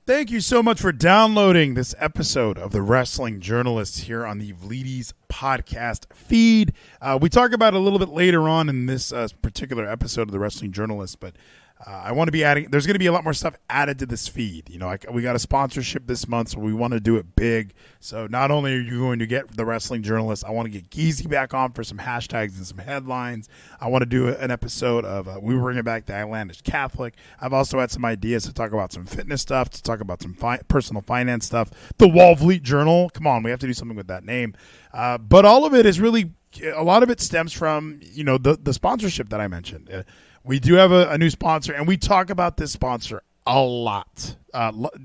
Thank you so much for downloading this episode of The Wrestling Journalists here on the Vleeties podcast feed. We talk about it a little bit later on in this particular episode of The Wrestling Journalists, but I want to be adding, there's going to be a lot more stuff added to this feed. You know, we got a sponsorship this month, so we want to do it big. So not only are you going to get The Wrestling Journalists, I want to get Geezy back on for some hashtags and some headlines. I want to do an episode of, we were bringing back the Outlandish Catholic. I've also had some ideas to talk about some fitness stuff, to talk about some personal finance stuff. The Wallvleet Journal. Come on, we have to do something with that name. But all of it is really, a lot of it stems from, you know, the sponsorship that I mentioned. We do have a new sponsor, and we talk about this sponsor a lot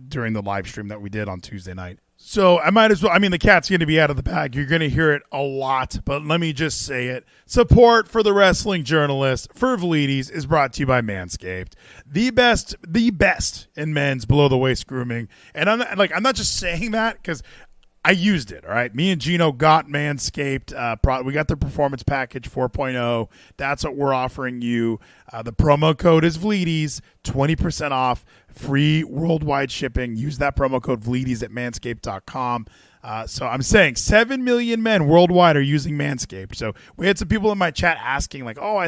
during the live stream that we did on Tuesday night. So I might as well, I mean, the cat's going to be out of the bag. You're going to hear it a lot, but let me just say it. Support for the Wrestling Journalist for Vleeties is brought to you by Manscaped. The best in men's below-the-waist grooming. And I'm not just saying that because I used it, all right? Me and Geno got Manscaped. We got the Performance Package 4.0. That's what we're offering you. The promo code is Vleeties, 20% off, free worldwide shipping. Use that promo code Vleeties at manscaped.com. So I'm saying 7 million men worldwide are using Manscaped. So we had some people in my chat asking, like, oh,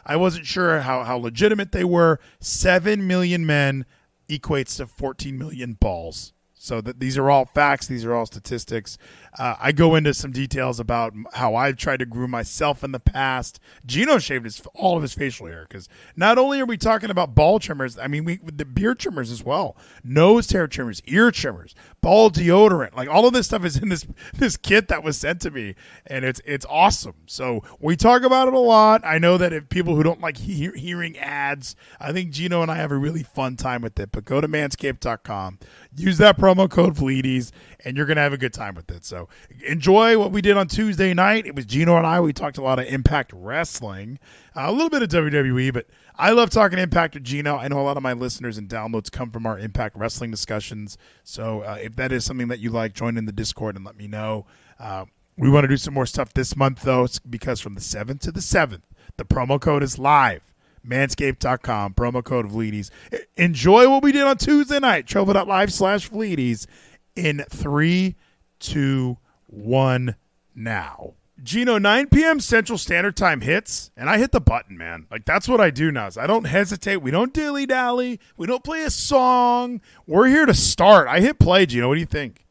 I wasn't sure how legitimate they were. 7 million men equates to 14 million balls. So these are all facts. These are all statistics. I go into some details about how I've tried to groom myself in the past. Geno shaved all of his facial hair because not only are we talking about ball trimmers, I mean, the beard trimmers as well, nose hair trimmers, ear trimmers, ball deodorant. Like all of this stuff is in this kit that was sent to me, and it's awesome. So we talk about it a lot. I know that if people who don't like hearing ads, I think Geno and I have a really fun time with it. But go to manscaped.com, use that promo code Vleeties, and you're going to have a good time with it. So enjoy what we did on Tuesday night. It was Geno and I. We talked a lot of Impact Wrestling, a little bit of WWE, but I love talking Impact with Geno. I know a lot of my listeners and downloads come from our Impact Wrestling discussions. So if that is something that you like, join in the Discord and let me know. We want to do some more stuff this month, though, because from the 7th to the 7th, the promo code is live. Manscaped.com, promo code Vleeties. Enjoy what we did on Tuesday night. Trovo.live/Vleeties in 3, 2, 1 now. Geno, 9 p.m. Central Standard Time hits, and I hit the button, man. Like, that's what I do now. Is I don't hesitate. We don't dilly-dally. We don't play a song. We're here to start. I hit play, Geno. What do you think?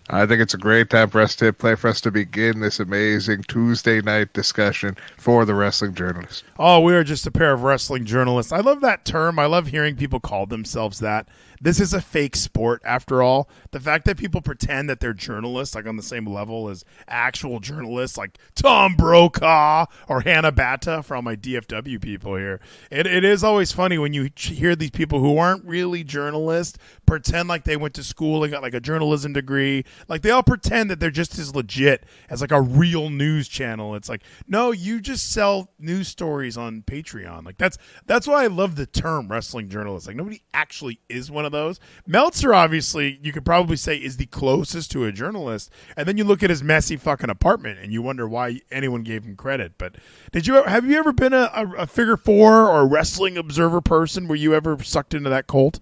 I think it's a great time for us to hit play, for us to begin this amazing Tuesday night discussion for the Wrestling Journalist. Oh, we are just a pair of wrestling journalists. I love that term. I love hearing people call themselves that. This is a fake sport, after all. The fact that people pretend that they're journalists, like on the same level as actual journalists, like Tom Brokaw or Hannah Batta, for all my DFW people here. It is always funny when you hear these people who aren't really journalists pretend like they went to school and got like a journalism degree. Like they all pretend that they're just as legit as like a real news channel. It's like, no, you just sell news stories on Patreon. Like that's why I love the term wrestling journalist. Like nobody actually is one of those. Meltzer, obviously, you could probably say is the closest to a journalist. And then you look at his messy fucking apartment and you wonder why anyone gave him credit. But have you ever been a figure four or a wrestling observer person? Were you ever sucked into that cult?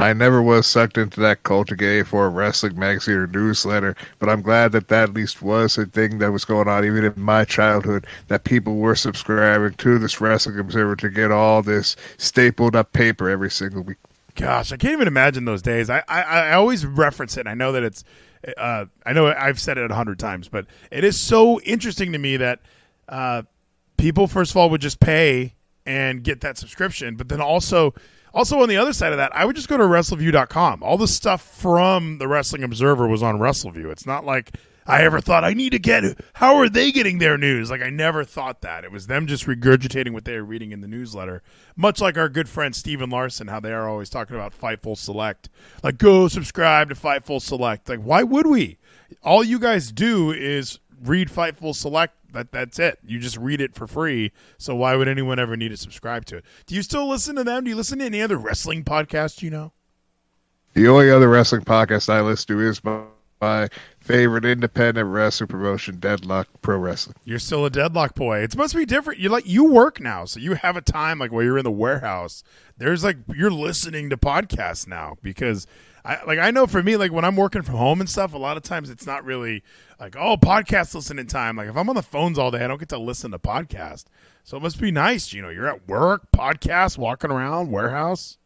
I never was sucked into that cult again for a wrestling magazine or newsletter, but I'm glad that at least was a thing that was going on even in my childhood, that people were subscribing to this Wrestling Observer to get all this stapled up paper every single week. Gosh, I can't even imagine those days. I always reference it, and I know that it's I know I've said it 100 times, but it is so interesting to me that people, first of all, would just pay and get that subscription, but then also on the other side of that, I would just go to WrestleView.com. All the stuff from the Wrestling Observer was on WrestleView. It's not like I ever thought I need to get, how are they getting their news? Like I never thought that. It was them just regurgitating what they were reading in the newsletter. Much like our good friend Steven Larson, how they are always talking about Fightful Select. Like go subscribe to Fightful Select. Like why would we? All you guys do is read Fightful Select. That's it. You just read it for free. So why would anyone ever need to subscribe to it? Do you still listen to them? Do you listen to any other wrestling podcasts, you know? The only other wrestling podcast I listen to is my favorite independent wrestling promotion, Deadlock Pro Wrestling. You're still a Deadlock boy. It must be different. You work now, so you have a time like while you're in the warehouse. There's like you're listening to podcasts now because I know for me, like when I'm working from home and stuff, a lot of times it's not really like, oh, podcast listening time. Like if I'm on the phones all day, I don't get to listen to podcasts. So it must be nice, you're at work, podcast, walking around, warehouse.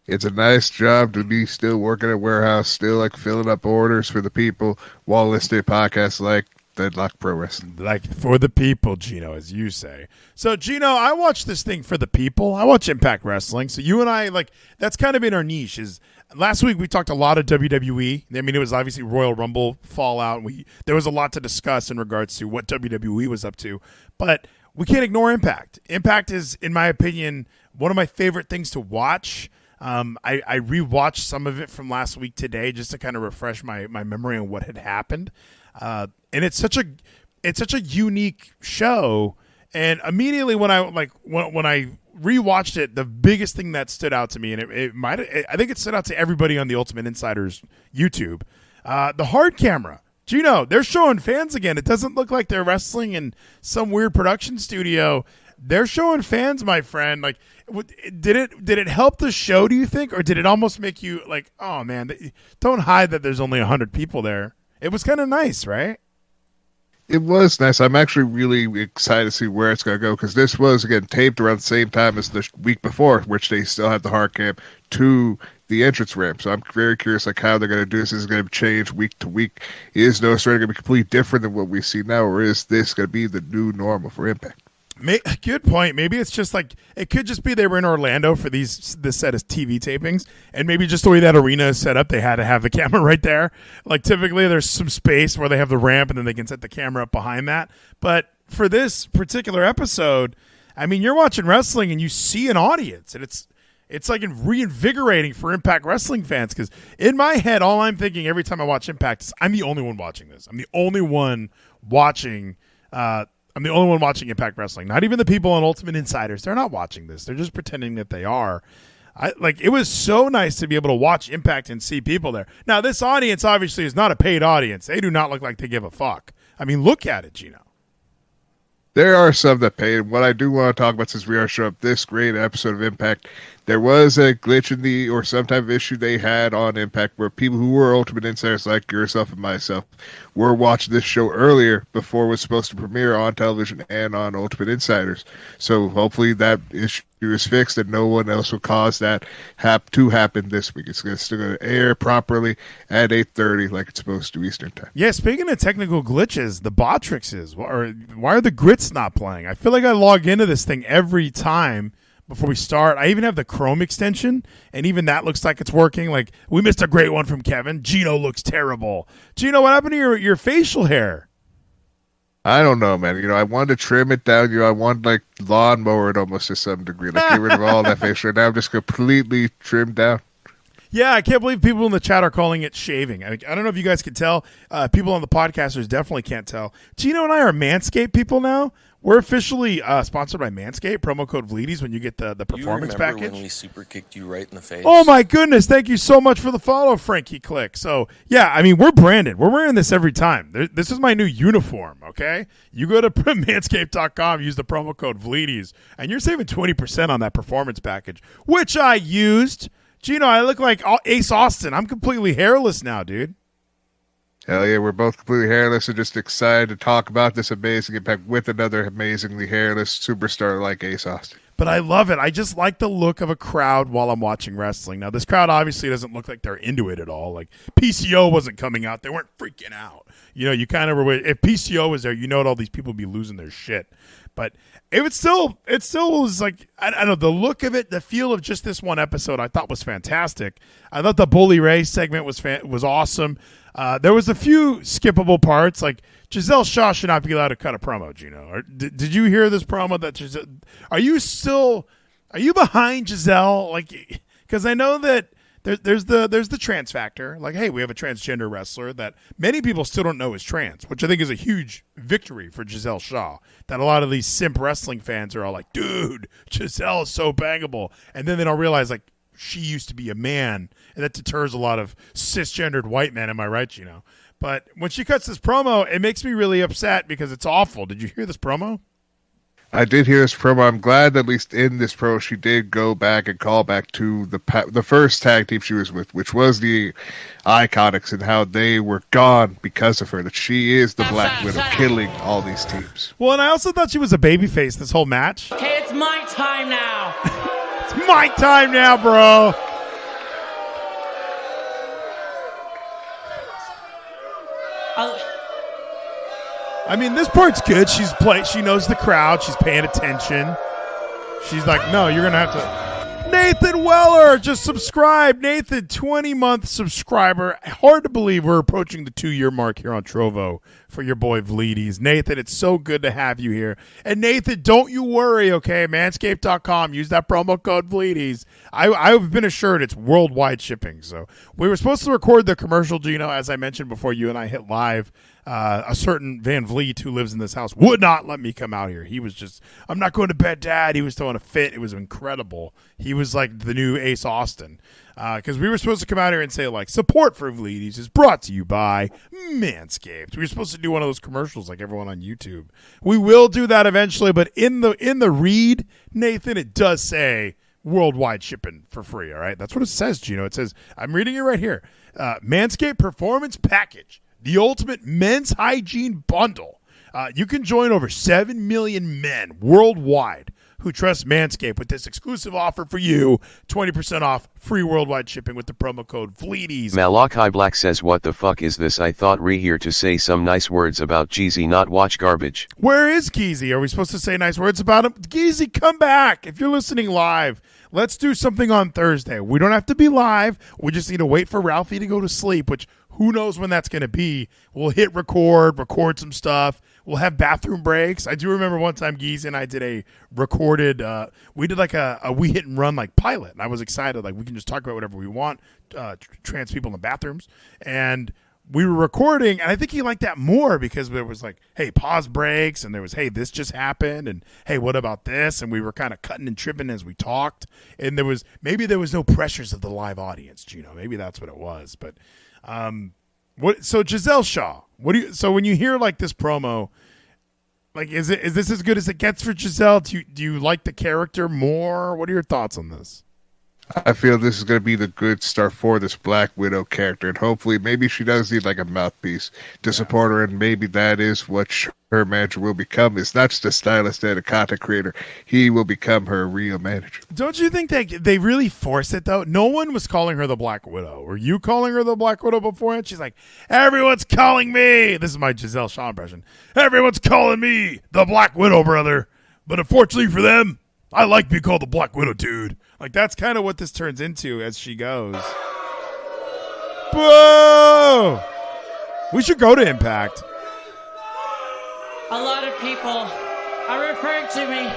It's a nice job to be still working at warehouse, still like filling up orders for the people while listening to podcasts like Deadlock Pro Wrestling. Like for the people, Geno, as you say. So, Geno, I watch this thing for the people. I watch Impact Wrestling. So you and I, like, that's kind of been our niche. Is last week we talked a lot of WWE. I mean, it was obviously Royal Rumble fallout. There was a lot to discuss in regards to what WWE was up to. But we can't ignore Impact. Impact is, in my opinion, one of my favorite things to watch. I rewatched some of it from last week today just to kind of refresh my memory on what had happened. And it's such a unique show. And immediately when I rewatched it, the biggest thing that stood out to me, and I think it stood out to everybody on the Ultimate Insider's YouTube, the hard camera. Geno, they're showing fans again. It doesn't look like they're wrestling in some weird production studio. They're showing fans, my friend. Like, did it help the show, do you think, or did it almost make you like, oh man, don't hide that there's only 100 people there? It was kind of nice, right? It was nice. I'm actually really excited to see where it's going to go because this was, again, taped around the same time as the week before, which they still had the hard cam to the entrance ramp. So I'm very curious like how they're going to do this. Is it going to change week to week? Is No Surrender going to be completely different than what we see now, or is this going to be the new normal for Impact? Good point. Maybe it's just like it could just be they were in Orlando for this set of TV tapings, and maybe just the way that arena is set up, they had to have the camera right there. Like typically, there's some space where they have the ramp, and then they can set the camera up behind that. But for this particular episode, I mean, you're watching wrestling and you see an audience, and it's like reinvigorating for Impact Wrestling fans because in my head, all I'm thinking every time I watch Impact is I'm the only one watching this. I'm the only one watching. I'm the only one watching Impact Wrestling. Not even the people on Ultimate Insiders. They're not watching this. They're just pretending that they are. It was so nice to be able to watch Impact and see people there. Now, this audience obviously is not a paid audience. They do not look like they give a fuck. I mean, look at it, Geno. There are some that pay. And what I do want to talk about, since we are showing up this great episode of Impact, there was a glitch or some type of issue they had on Impact where people who were Ultimate Insiders like yourself and myself were watching this show earlier before it was supposed to premiere on television and on Ultimate Insiders. So hopefully that issue is fixed and no one else will cause that to happen this week. It's still going to air properly at 8:30 like it's supposed to Eastern Time. Yeah, speaking of technical glitches, the Botrixes, why are the grits not playing? I feel like I log into this thing every time before we start. I even have the Chrome extension, and even that looks like it's working. Like, we missed a great one from Kevin. Geno looks terrible. Geno, what happened to your facial hair? I don't know, man. I wanted to trim it down. I wanted like lawnmower it almost to some degree. Like get rid of all that facial hair. Now I'm just completely trimmed down. Yeah, I can't believe people in the chat are calling it shaving. I don't know if you guys can tell. People on the podcasters definitely can't tell. Geno and I are Manscaped people now. We're officially sponsored by Manscaped. Promo code Vleeties when you get the performance package. You remember when we super kicked you right in the face? Oh, my goodness. Thank you so much for the follow, Frankie Click. So, yeah, I mean, we're branded. We're wearing this every time. This is my new uniform, okay? You go to manscaped.com, use the promo code Vleeties, and you're saving 20% on that performance package, which I used. Geno, I look like Ace Austin. I'm completely hairless now, dude. Hell yeah, we're both completely hairless and just excited to talk about this amazing Impact with another amazingly hairless superstar like Ace Austin. But I love it. I just like the look of a crowd while I'm watching wrestling. Now, this crowd obviously doesn't look like they're into it at all. Like, PCO wasn't coming out. They weren't freaking out. You kind of were. If PCO was there, all these people would be losing their shit. But it still was like, I don't know, the look of it, the feel of just this one episode I thought was fantastic. I thought the Bully Ray segment was awesome. There was a few skippable parts, like Gisele Shaw should not be allowed to cut a promo, Geno. Or, did you hear this promo that Gisele, are you behind Gisele? Like, because I know that there's the trans factor. Like, hey, we have a transgender wrestler that many people still don't know is trans, which I think is a huge victory for Gisele Shaw. That a lot of these simp wrestling fans are all like, dude, Gisele is so bangable. And then they don't realize, like, she used to be a man, and that deters a lot of cisgendered white men. Am I right, Gino? But when she cuts this promo, it makes me really upset because it's awful. Did you hear this promo? I did hear this promo. I'm glad that at least in this promo she did go back and call back to the first tag team she was with, which was the Iconics, and how they were gone because of her. That she is the Black Widow, killing all these teams. Well, and I also thought she was a babyface this whole match. Okay, it's my time now. It's my time now, bro. I mean, this part's good. She knows the crowd. She's paying attention. She's like, no, you're going to have to. Nathan Weller just subscribed. Nathan, 20-month subscriber. Hard to believe we're approaching the 2-year mark here on Trovo for your boy Vleeties. Nathan, it's so good to have you here. And Nathan, don't you worry, okay? Manscaped.com. Use that promo code Vleeties. I've been assured it's worldwide shipping. So we were supposed to record the commercial, Gino, as I mentioned before you and I hit live. A certain Van Vliet who lives in this house would not let me come out here. He was just, I'm not going to bed, Dad. He was throwing a fit. It was incredible. He was like the new Ace Austin. Because we were supposed to come out here and say, like, support for Vleeties is brought to you by Manscaped. We were supposed to do one of those commercials like everyone on YouTube. We will do that eventually, but in the read, Nathan, it does say worldwide shipping for free, all right? That's what it says, Gino. It says, I'm reading it right here. Manscaped Performance Package. The ultimate men's hygiene bundle. You can join over 7 million men worldwide who trust Manscaped with this exclusive offer for you. 20% off, free worldwide shipping with the promo code Vleeties. Malachi Black says, what the fuck is this? I thought here to say some nice words about Jeezy, not watch garbage. Where is Geezy? Are we supposed to say nice words about him? Geezy, come back. If you're listening live, let's do something on Thursday. We don't have to be live. We just need to wait for Ralphie to go to sleep, which who knows when that's going to be. We'll hit record some stuff. We'll have bathroom breaks. I do remember one time Geezy and I did a recorded, we did like a we hit and run like pilot. And I was excited. Like we can just talk about whatever we want, trans people in the bathrooms. And we were recording, and I think he liked that more because there was like, hey, pause breaks, and there was, hey, this just happened, and hey, what about this? And we were kind of cutting and tripping as we talked. And maybe there was no pressures of the live audience, Gino. Maybe that's what it was. But so Gisele Shaw, so when you hear like this promo, like is this as good as it gets for Gisele? Do you like the character more? What are your thoughts on this? I feel this is going to be the good start for this Black Widow character, and hopefully maybe she does need like a mouthpiece to support her, and maybe that is what her manager will become. It's not just a stylist and a content creator. He will become her real manager. Don't you think they really force it, though? No one was calling her the Black Widow. Were you calling her the Black Widow beforehand? She's like, everyone's calling me. This is my Gisele Shaw impression. Everyone's calling me the Black Widow, brother. But unfortunately for them, I like being called the Black Widow, dude. Like, that's kind of what this turns into as she goes. Whoa! We should go to Impact. A lot of people are referring to me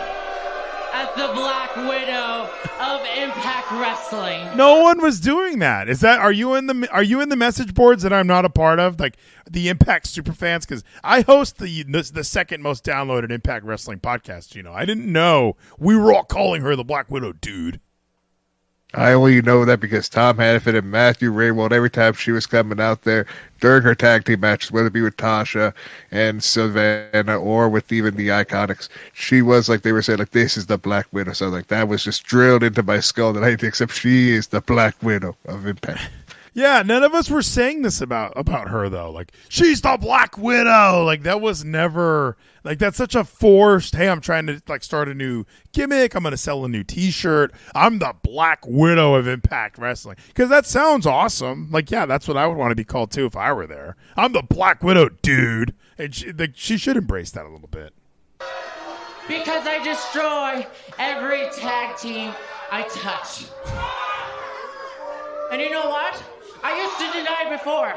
as the Black Widow of Impact Wrestling. No one was doing that. Are you in the message boards that I'm not a part of, like the Impact superfans? Because I host the second most downloaded Impact Wrestling podcast. You know, I didn't know we were all calling her the Black Widow, dude. I only know that because Tom Hannafin and Matthew Raywald, every time she was coming out there during her tag team matches, whether it be with Tasha and Savannah or with even the Iconics, she was like, they were saying like, this is the Black Widow. So like that was just drilled into my skull that I didn't accept. She is the Black Widow of Impact. Yeah, none of us were saying this about her though. Like, she's the Black Widow. Like, that was never like, that's such a forced, hey, I'm trying to like start a new gimmick. I'm going to sell a new T-shirt. I'm the Black Widow of Impact Wrestling. Because that sounds awesome. Like, yeah, that's what I would want to be called too if I were there. I'm the Black Widow, dude. And she should embrace that a little bit. Because I destroy every tag team I touch. And you know what? I used to deny before.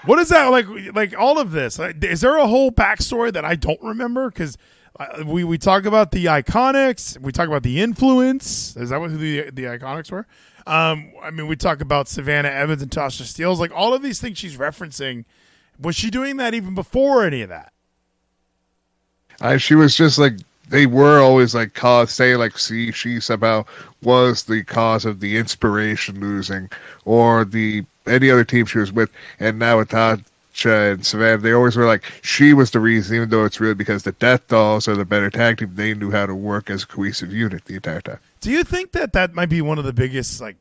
What is that like all of this? Is there a whole backstory that I don't remember? Because we talk about the Iconics, we talk about the Influence. Is that what the Iconics were? I mean, we talk about Savannah Evans and Tasha Steelz. Like all of these things she's referencing. Was she doing that even before any of that? She was just like they were always like saying like, see, she somehow was the cause of the Inspiration losing, or the any other team she was with, and now with Tasha and Savannah, they always were like she was the reason, even though it's really because the Death Dolls are the better tag team. They knew how to work as a cohesive unit the entire time. Do you think that might be one of the biggest like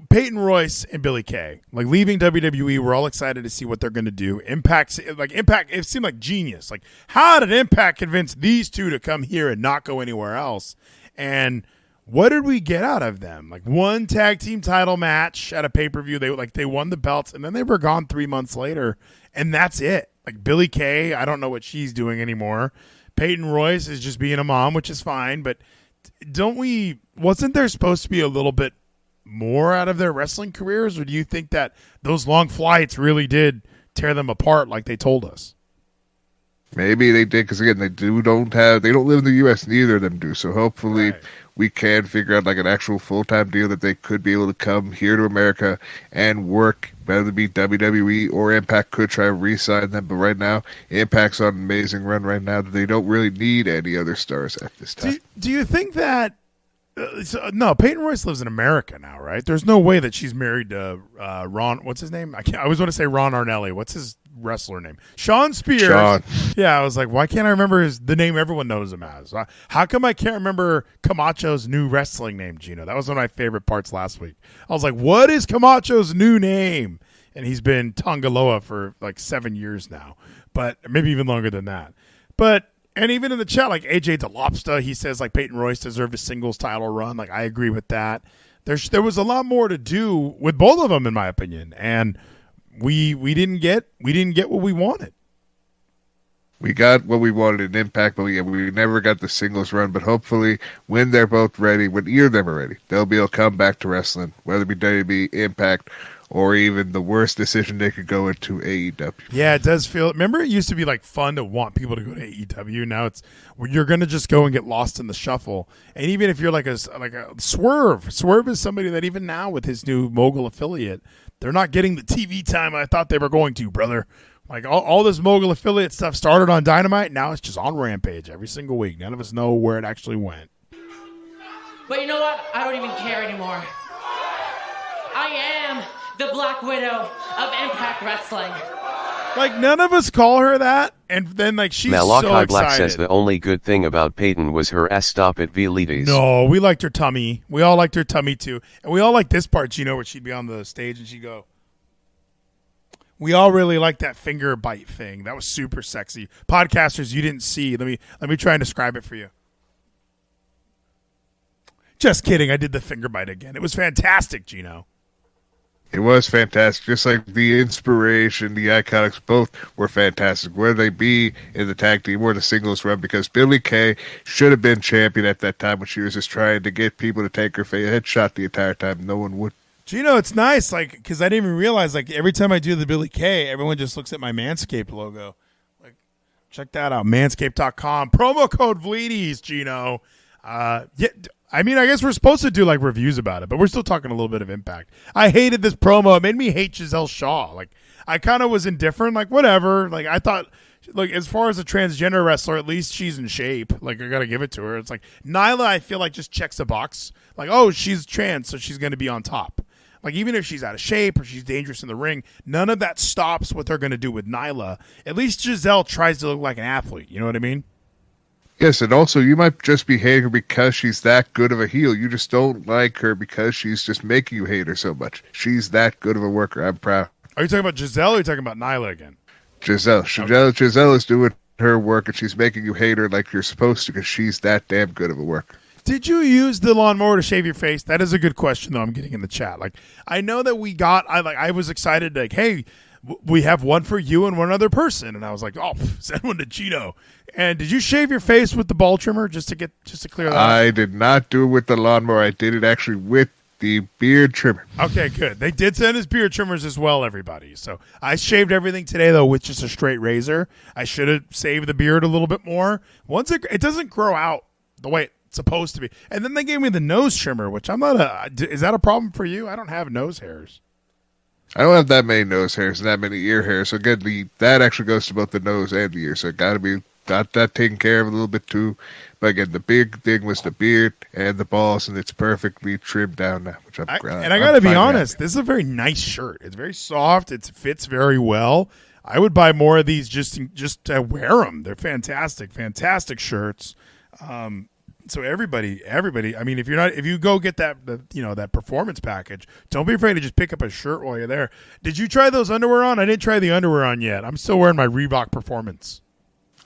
Peyton Royce and Billie Kay, like leaving WWE, we're all excited to see what they're going to do. Impact, it seemed like genius. Like, how did Impact convince these two to come here and not go anywhere else? And what did we get out of them? Like one tag team title match at a pay-per-view. They won the belts, and then they were gone 3 months later, and that's it. Like Billie Kay, I don't know what she's doing anymore. Peyton Royce is just being a mom, which is fine, but wasn't there supposed to be a little bit more out of their wrestling careers, or do you think that those long flights really did tear them apart like they told us? Maybe they did, because again, they don't live in the U.S. Neither of them do. So hopefully we can figure out like an actual full-time deal that they could be able to come here to America and work, whether it be WWE or Impact could try to re-sign them. But right now, Impact's on an amazing run right now that they don't really need any other stars at this time. Do you think that no, Peyton Royce lives in America now, right? There's no way that she's married to Ron. What's his name? I always want to say Ron Arnelli. What's his wrestler name? Sean Spears. Sean. Yeah, I was like, why can't I remember the name everyone knows him as? How come I can't remember Camacho's new wrestling name, Gino? That was one of my favorite parts last week. I was like, what is Camacho's new name? And he's been Tongaloa for like 7 years now, but maybe even longer than that. And even in the chat, like AJ DeLopsta, he says like Peyton Royce deserved a singles title run. Like I agree with that. There was a lot more to do with both of them, in my opinion, and we didn't get what we wanted. We got what we wanted in Impact, but we never got the singles run. But hopefully, when they're both ready, when either of them are ready, they'll be able to come back to wrestling, whether it be WWE, Impact, or even the worst decision they could go into AEW. Yeah, it does feel. Remember, it used to be like fun to want people to go to AEW. Now it's you're going to just go and get lost in the shuffle. And even if you're like a Swerve is somebody that even now with his new Mogul affiliate, they're not getting the TV time I thought they were going to, brother. Like all this Mogul affiliate stuff started on Dynamite. Now it's just on Rampage every single week. None of us know where it actually went. But you know what? I don't even care anymore. I am the Black Widow of Impact Wrestling. Like, none of us call her that, and then, like, she's Malachi so excited. Black says the only good thing about Peyton was her ass stop at Vleeties. No, we liked her tummy. We all liked her tummy, too. And we all liked this part, you know, where she'd be on the stage and she'd go. We all really liked that finger bite thing. That was super sexy. Podcasters, you didn't see. Let me try and describe it for you. Just kidding. I did the finger bite again. It was fantastic, Gino. It was fantastic. Just like the Inspiration, the Iconics, both were fantastic. Whether they be in the tag team or the singles run, because Billie Kay should have been champion at that time when she was just trying to get people to take her headshot the entire time. No one would. Gino, it's nice, like, because I didn't even realize, like, every time I do the Billie Kay, everyone just looks at my Manscaped logo. Like, check that out, manscaped.com. Promo code Vleeties, Gino. Yeah. I mean, I guess we're supposed to do like reviews about it, but we're still talking a little bit of Impact. I hated this promo. It made me hate Gisele Shaw. Like, I kind of was indifferent. Like, whatever. Like, I thought, like, as far as a transgender wrestler, at least she's in shape. Like, I got to give it to her. It's like, Nyla, I feel like, just checks a box. Like, oh, she's trans, so she's going to be on top. Like, even if she's out of shape or she's dangerous in the ring, none of that stops what they're going to do with Nyla. At least Gisele tries to look like an athlete. You know what I mean? Yes, and also you might just be hating her because she's that good of a heel. You just don't like her because she's just making you hate her so much. She's that good of a worker. I'm proud. Are you talking about Gisele or are you talking about Nyla again? Gisele. Okay. Gisele is doing her work, and she's making you hate her like you're supposed to because she's that damn good of a worker. Did you use the lawnmower to shave your face? That is a good question, though. I'm getting in the chat. Like, I know that I was excited. Like, hey, we have one for you and one other person, and I was like, oh, send one to Gino. And did you shave your face with the ball trimmer just to clear that up? I did not do it with the lawnmower. I did it actually with the beard trimmer. Okay, good. They did send us beard trimmers as well, everybody. So I shaved everything today, though, with just a straight razor. I should have saved the beard a little bit more. Once it doesn't grow out the way it's supposed to be. And then they gave me the nose trimmer, which I'm not is that a problem for you? I don't have nose hairs. I don't have that many nose hairs and that many ear hairs. So again, that actually goes to both the nose and the ear. So it got to be got that taken care of a little bit too. But again, the big thing was the beard and the balls, and it's perfectly trimmed down now. Which I got to be honest, this is a very nice shirt. It's very soft. It fits very well. I would buy more of these just to wear them. They're fantastic shirts. So everybody. I mean, if you go get that performance package, don't be afraid to just pick up a shirt while you're there. Did you try those underwear on? I didn't try the underwear on yet. I'm still wearing my Reebok Performance.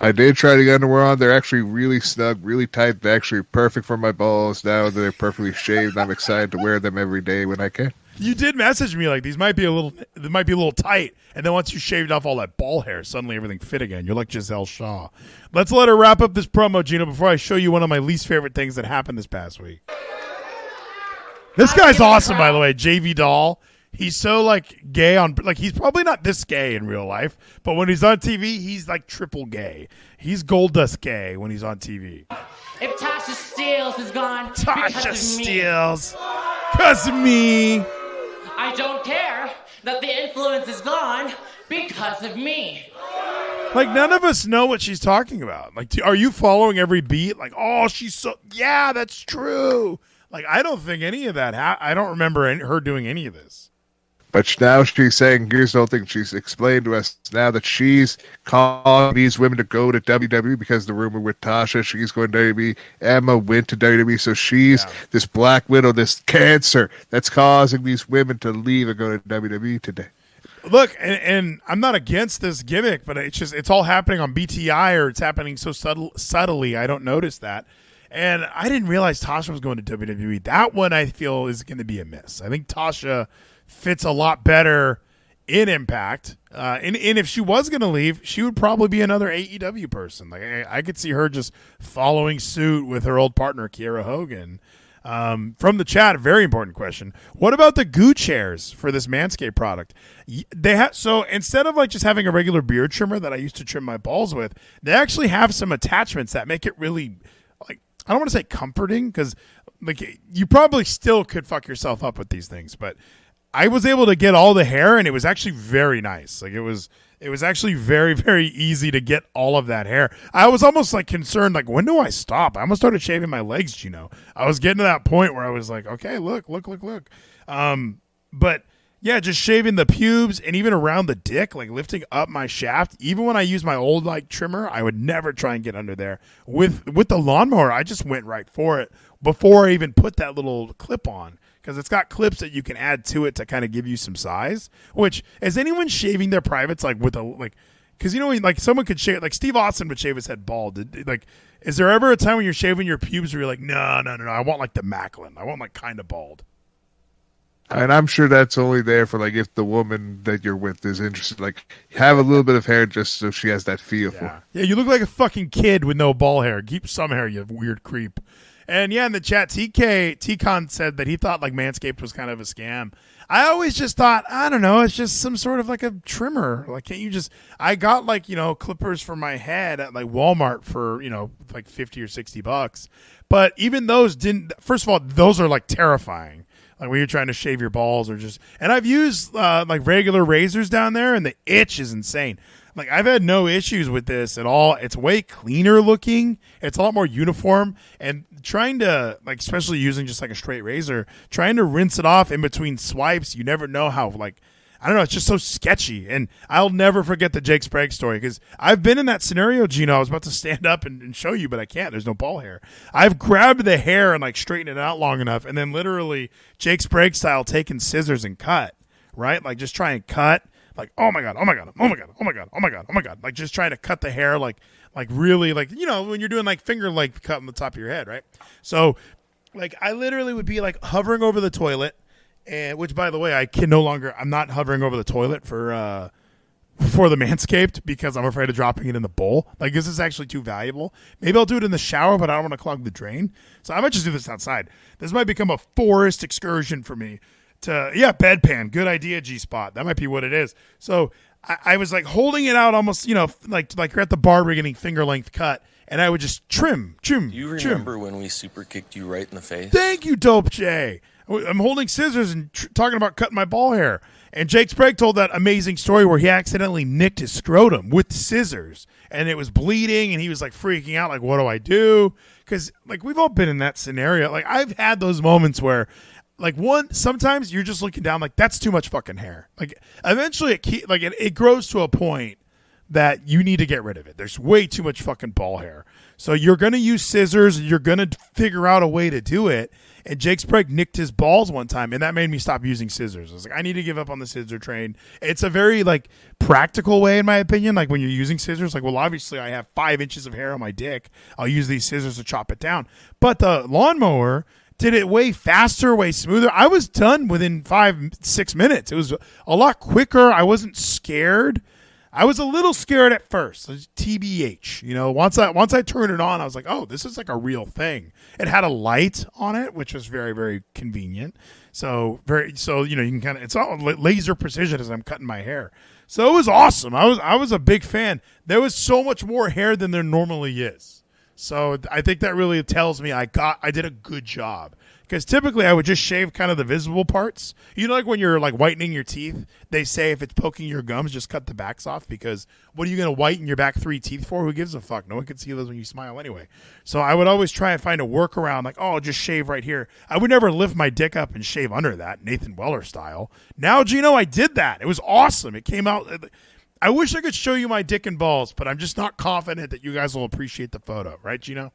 I did try the underwear on. They're actually really snug, really tight. They're actually perfect for my balls now. They're perfectly shaved. I'm excited to wear them every day when I can. You did message me like these might be a little tight, and then once you shaved off all that ball hair, suddenly everything fit again. You're like Gisele Shaw. Let's let her wrap up this promo, Gino, before I show you one of my least favorite things that happened this past week. This guy's awesome, by the way, JV Doll. He's so gay he's probably not this gay in real life, but when he's on TV, he's like triple gay. He's gold dust gay when he's on TV. If Tasha Steeles is gone, Tasha Steeles, because of me. I don't care that the influence is gone because of me. None of us know what she's talking about. Are you following every beat? She's so... Yeah, that's true. I don't think any of that... I don't remember her doing any of this. But now she's saying, here's the whole thing. She's explained to us now that she's calling these women to go to WWE because the rumor with Tasha, she's going to WWE. Emma went to WWE, so she's this Black Widow, this cancer that's causing these women to leave and go to WWE today. Look, and I'm not against this gimmick, but it's all happening on BTI, or it's happening so subtly I don't notice that. And I didn't realize Tasha was going to WWE. That one I feel is going to be a miss. I think Tasha fits a lot better in Impact. And if she was going to leave, she would probably be another AEW person. I could see her just following suit with her old partner, Kiera Hogan. From the chat, a very important question. What about the goo chairs for this Manscaped product? So instead of just having a regular beard trimmer that I used to trim my balls with, they actually have some attachments that make it really, I don't want to say comforting, because you probably still could fuck yourself up with these things, but I was able to get all the hair, and it was actually very nice. It was actually very, very easy to get all of that hair. I was almost concerned, when do I stop? I almost started shaving my legs, Gino. I was getting to that point where I was like, okay, look. But yeah, just shaving the pubes and even around the dick, lifting up my shaft. Even when I use my old trimmer, I would never try and get under there. With the lawnmower, I just went right for it before I even put that little clip on. Because it's got clips that you can add to it to kind of give you some size. Which, is anyone shaving their privates with a because someone could shave, Steve Austin would shave his head bald. Is there ever a time when you're shaving your pubes where you're no, I want the Macklin, I want kind of bald? And I'm sure that's only there for if the woman that you're with is interested, have a little bit of hair just so she has that feel for it. Yeah, you look like a fucking kid with no ball hair. Keep some hair, you weird creep. And yeah, in the chat, T-Con said that he thought Manscaped was kind of a scam. I always just thought, I don't know, it's just some sort of a trimmer. Can't you just, I got clippers for my head at Walmart for, 50 or $60. But even those didn't, first of all, those are terrifying. When you're trying to shave your balls and I've used regular razors down there, and the itch is insane. I've had no issues with this at all. It's way cleaner looking. It's a lot more uniform, and trying to especially using just a straight razor, trying to rinse it off in between swipes, you never know how I don't know, it's just so sketchy. And I'll never forget the Jake Sprague story, because I've been in that scenario, Gino. I was about to stand up and show you, but I can't. There's no ball hair. I've grabbed the hair and straightened it out long enough, and then literally Jake Sprague style taken scissors and cut, right? Just try and cut. Oh my god, just trying to cut the hair, really, when you're doing finger cut on the top of your head, right? So, I literally would be hovering over the toilet, and which, by the way, I'm not hovering over the toilet for the Manscaped, because I'm afraid of dropping it in the bowl. This is actually too valuable. Maybe I'll do it in the shower, but I don't want to clog the drain. So I might just do this outside. This might become a forest excursion for me. Bedpan. Good idea, G-Spot. That might be what it is. So I was holding it out almost, you're at the barber getting finger length cut, and I would just trim. You remember when we super kicked you right in the face? Thank you, Dope J. I'm holding scissors and talking about cutting my ball hair. And Jake Sprague told that amazing story where he accidentally nicked his scrotum with scissors, and it was bleeding, and he was like freaking out, like, what do I do? Because like we've all been in that scenario. Like I've had those moments where, like sometimes you're just looking down, like that's too much fucking hair. Like eventually it grows to a point that you need to get rid of it. There's way too much fucking ball hair. So you're going to use scissors. You're going to figure out a way to do it. And Jake Sprague nicked his balls one time, and that made me stop using scissors. I was like, I need to give up on the scissor train. It's a very like practical way, in my opinion. Like when you're using scissors, like, well, obviously I have 5 inches of hair on my dick. I'll use these scissors to chop it down. But the lawnmower did it way faster, way smoother. I was done within 5-6 minutes. It was a lot quicker. I wasn't scared. I was a little scared at first. TBH, you know, once I turned it on, I was like, oh, this is like a real thing. It had a light on it, which was very, very convenient. So you know, you can kind of, it's all laser precision as I'm cutting my hair. So it was awesome. I was a big fan. There was so much more hair than there normally is. So I think that really tells me I did a good job. Because typically I would just shave kind of the visible parts. You know, like when you're like whitening your teeth, they say if it's poking your gums, just cut the backs off, because what are you going to whiten your back 3 teeth for? Who gives a fuck? No one can see those when you smile anyway. So I would always try and find a workaround, like, oh, I'll just shave right here. I would never lift my dick up and shave under that, Nathan Weller style. Now, Geno, I did that. It was awesome. It came out. I wish I could show you my dick and balls, but I'm just not confident that you guys will appreciate the photo. Right, Geno?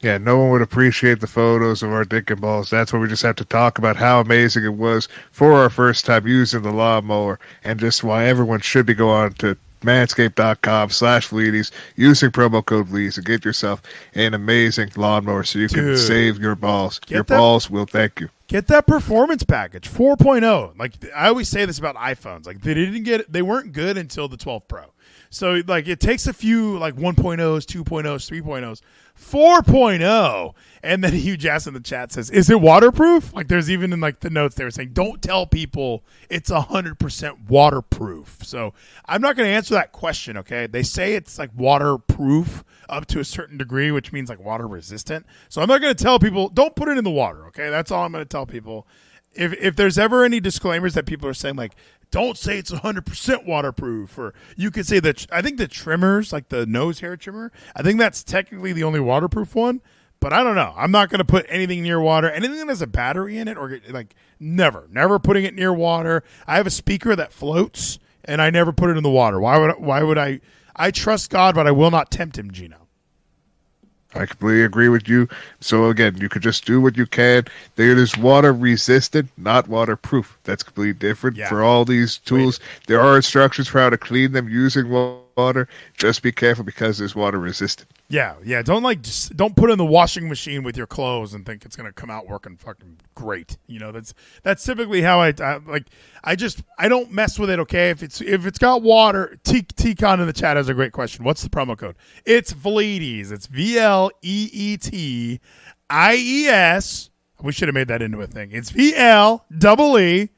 Yeah, no one would appreciate the photos of our dick and balls. That's why we just have to talk about how amazing it was for our first time using the lawnmower, and just why everyone should be going to manscaped.com/Vleeties using promo code Vleeties and get yourself an amazing lawnmower so you can save your balls. Your balls will thank you. Get that performance package 4.0. Like I always say this about iPhones. Like they weren't good until the 12 Pro. So like it takes a few like 1.0s, 2.0s, 3.0s, 4.0, and then Hugh Jass in the chat says, "Is it waterproof?" Like there's even in like the notes they were saying, "Don't tell people it's 100% waterproof." So I'm not going to answer that question. Okay, they say it's like waterproof up to a certain degree, which means like water resistant. So I'm not going to tell people don't put it in the water. Okay, that's all I'm going to tell people. If there's ever any disclaimers that people are saying like, don't say it's 100% waterproof, or you could say that I think the trimmers, like the nose hair trimmer, I think that's technically the only waterproof one, but I don't know. I'm not going to put anything near water. Anything that has a battery in it, or like never putting it near water. I have a speaker that floats, and I never put it in the water. Why would I? I trust God, but I will not tempt him, Geno. I completely agree with you. So again, you could just do what you can. There is water resistant, not waterproof. That's completely different. Yeah. For all these tools, there are instructions for how to clean them using water. Just be careful because there's water resistant. Yeah. Don't don't put it in the washing machine with your clothes and think it's gonna come out working fucking great. You know, that's typically how I don't mess with it. Okay, if it's got water. T-Con in the chat has a great question. What's the promo code? It's Vleeties. It's VLEETIES. We should have made that into a thing. It's VLEETIES.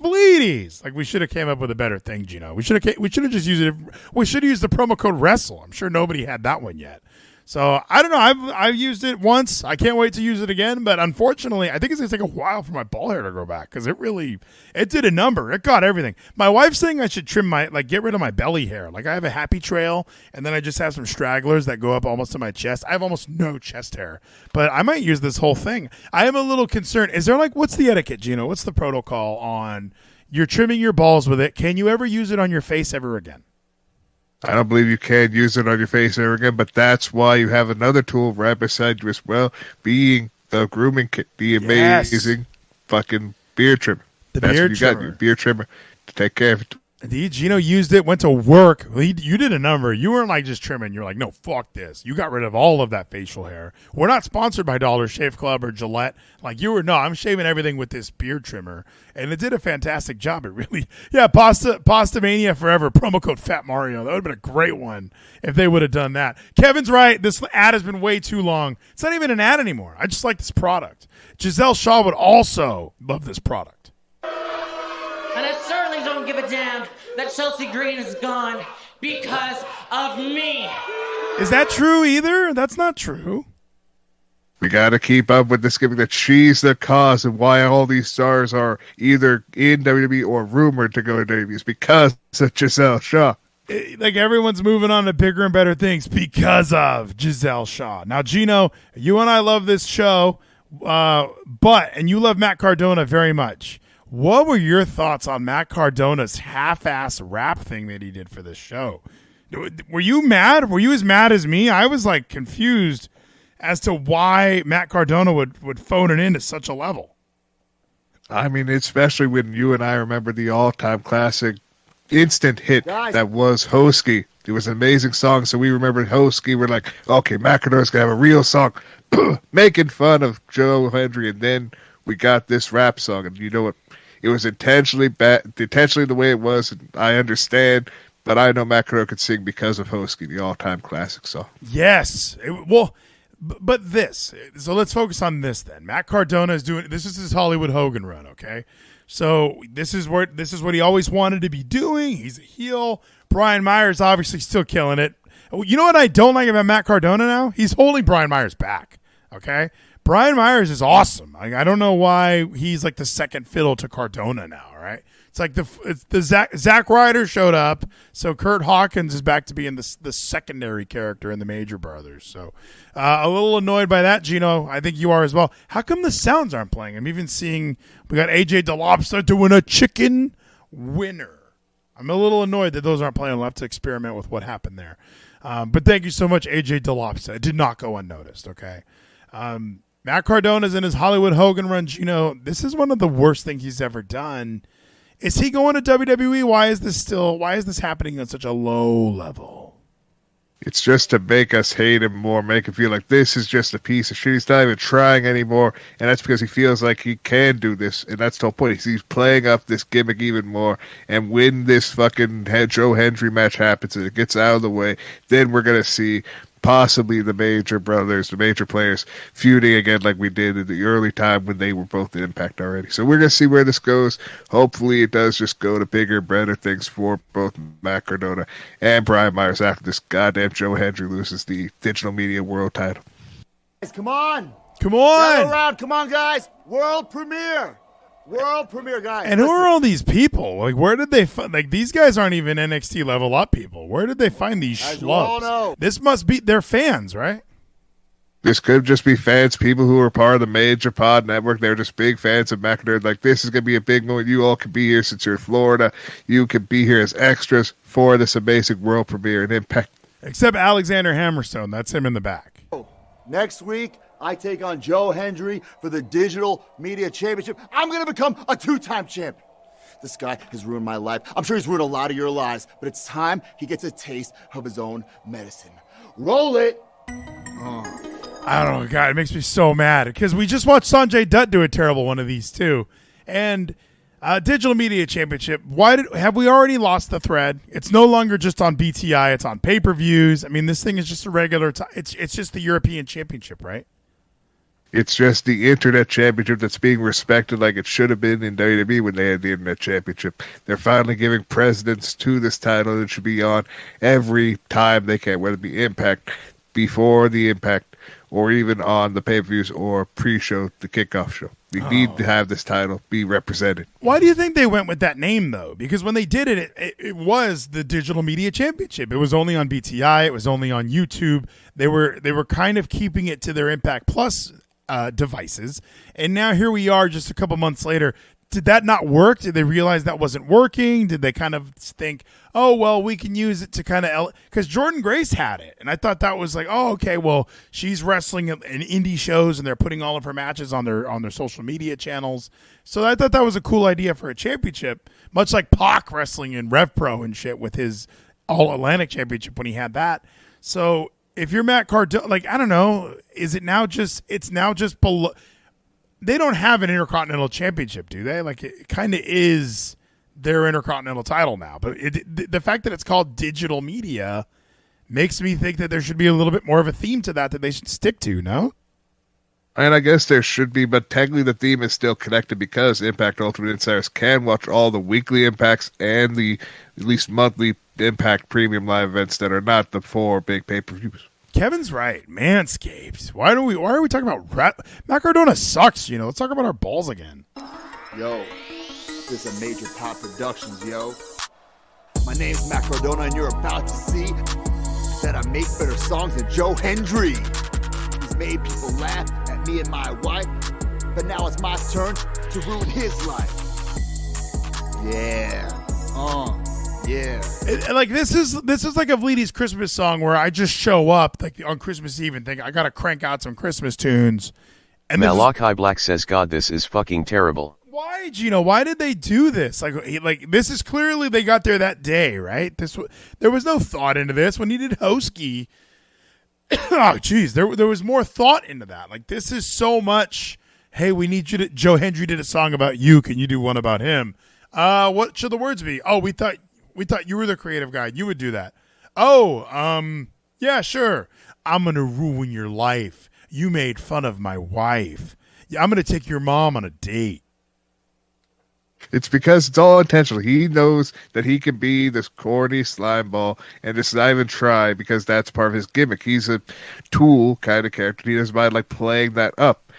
Vleeties. Like we should have came up with a better thing, Geno. We should have just used it. We should have used the promo code WRESTLE. I'm sure nobody had that one yet. So I don't know. I've used it once. I can't wait to use it again. But unfortunately, I think it's gonna take a while for my ball hair to grow back because it did a number. It got everything. My wife's saying I should get rid of my belly hair. Like I have a happy trail, and then I just have some stragglers that go up almost to my chest. I have almost no chest hair, but I might use this whole thing. I am a little concerned. Is there what's the etiquette, Geno? What's the protocol on you're trimming your balls with it? Can you ever use it on your face ever again? I don't believe you can use it on your face ever again, but that's why you have another tool right beside you as well, being the grooming kit, the amazing fucking beard trimmer. That's what you got, your beard trimmer, to take care of it. Geno used it, went to work. You did a number. You weren't like just trimming. You're like, no, fuck this. You got rid of all of that facial hair. We're not sponsored by Dollar Shave Club or Gillette. Like you were, no, I'm shaving everything with this beard trimmer. And it did a fantastic job. It really, Pasta Mania Forever, promo code Fat Mario. That would have been a great one if they would have done that. Kevin's right. This ad has been way too long. It's not even an ad anymore. I just like this product. Gisele Shaw would also love this product. And I certainly don't give a damn that Chelsea Green is gone because of me. Is that true either? That's not true. We got to keep up with this gimmick that she's the cause of why all these stars are either in WWE or rumored to go to WWE. It's because of Gisele Shaw. Like everyone's moving on to bigger and better things because of Gisele Shaw. Now, Geno, you and I love this show, and you love Matt Cardona very much. What were your thoughts on Matt Cardona's half-ass rap thing that he did for this show? Were you mad? Were you as mad as me? I was like confused as to why Matt Cardona would phone it in at such a level. I mean, especially when you and I remember the all-time classic instant hit that was Hosky. It was an amazing song, so we remembered Hosky. We're like, okay, Matt Cardona's going to have a real song making fun of Joe Hendry, and then we got this rap song, and you know what? It was intentionally bad, intentionally the way it was, and I understand, but I know Matt Cardona could sing because of Hosky, the all-time classic song. Yes. But this. So let's focus on this then. Matt Cardona is doing this is his Hollywood Hogan run, okay? So this is what he always wanted to be doing. He's a heel. Brian Myers obviously still killing it. You know what I don't like about Matt Cardona now? He's holding Brian Myers back, okay? Brian Myers is awesome. I don't know why he's like the second fiddle to Cardona now, right? It's like the Zack Ryder showed up, so Kurt Hawkins is back to being the secondary character in the Major Brothers. So a little annoyed by that, Geno. I think you are as well. How come the sounds aren't playing? I'm even seeing we got AJ DeLobster doing a chicken winner. I'm a little annoyed that those aren't playing. I'll have to experiment with what happened there. But thank you so much, AJ DeLobster. It did not go unnoticed, okay? Matt Cardona's in his Hollywood Hogan run, Geno. This is one of the worst things he's ever done. Is he going to WWE? Why is this happening on such a low level? It's just to make us hate him more, make him feel like this is just a piece of shit. He's not even trying anymore, and that's because he feels like he can do this, and that's the whole point. He's playing up this gimmick even more, and when this fucking Joe Hendry match happens and it gets out of the way, then we're going to see possibly the Major Brothers, the Major Players, feuding again like we did in the early time when they were both in Impact already. So we're going to see where this goes. Hopefully it does just go to bigger, better things for both Matt Cardona and Brian Myers after this goddamn Joe Hendry loses the Digital Media World title. Guys, come on. Come on. Gather around. Come on, guys. World premiere. World premiere, guys. And who are all these people? Like, where did they find? Like, these guys aren't even NXT level up people. Where did they find these As you all schlubs? know. This must be their fans, right? This could just be fans, people who are part of the Major Pod Network. They're just big fans of McIntyre. Like, this is going to be a big moment. You all can be here since you're in Florida. You can be here as extras for this amazing world premiere and Impact. Except Alexander Hammerstone. That's him in the back. Next week, I take on Joe Hendry for the Digital Media Championship. I'm going to become a 2-time champion. This guy has ruined my life. I'm sure he's ruined a lot of your lives, but it's time he gets a taste of his own medicine. Roll it. I don't know, God, it makes me so mad because we just watched Sanjay Dutt do a terrible one of these too. And Digital Media Championship, have we already lost the thread? It's no longer just on BTI, it's on pay-per-views. I mean, this thing is just a regular it's just the European Championship, right? It's just the Internet Championship that's being respected like it should have been in WWE when they had the Internet Championship. They're finally giving precedence to this title that should be on every time they can, whether it be Impact, before the Impact, or even on the pay-per-views or pre-show, the kickoff show. We need to have this title be represented. Why do you think they went with that name, though? Because when they did it was the Digital Media Championship. It was only on BTI. It was only on YouTube. They were kind of keeping it to their Impact Plus devices. And now here we are just a couple months later. Did that not work? Did they realize that wasn't working? Did they kind of think, oh, well, we can use it to kind of because Jordan Grace had it. And I thought that was like, oh, okay, well, she's wrestling in indie shows and they're putting all of her matches on their social media channels. So I thought that was a cool idea for a championship, much like Pac wrestling in Rev Pro and shit with his All Atlantic Championship when he had that. So if you're Matt Cardona, like, I don't know, it's now just below. They don't have an Intercontinental Championship, do they? Like, it kind of is their Intercontinental title now. But the fact that it's called Digital Media makes me think that there should be a little bit more of a theme to that they should stick to, no? And I guess there should be, but technically the theme is still connected because Impact Ultimate Insiders can watch all the weekly Impacts and the at least monthly Impact Premium Live events that are not the 4 big pay-per-views. Kevin's right. Manscaped. Why are we talking about Matt Cardona sucks, Let's talk about our balls again. Yo, this is a Major Pop Productions, yo. My name's Matt Cardona, and you're about to see that I make better songs than Joe Hendry. He's made people laugh at me and my wife, but now it's my turn to ruin his life. Yeah. Yeah. This is like a Vleeties Christmas song where I just show up like on Christmas Eve and think I gotta crank out some Christmas tunes. And Malachi Black says, God, this is fucking terrible. Why, Geno? Why did they do this? Like this is clearly they got there that day, right? There was no thought into this when he did Hosky. Oh, geez, there was more thought into that. Like this is so much. Hey, we need you to. Joe Hendry did a song about you. Can you do one about him? What should the words be? Oh, we thought you were the creative guy. You would do that. Oh, yeah, sure. I'm gonna ruin your life. You made fun of my wife. Yeah, I'm gonna take your mom on a date. It's because it's all intentional. He knows that he can be this corny slime ball and just not even try because that's part of his gimmick. He's a tool kind of character. He doesn't mind like playing that up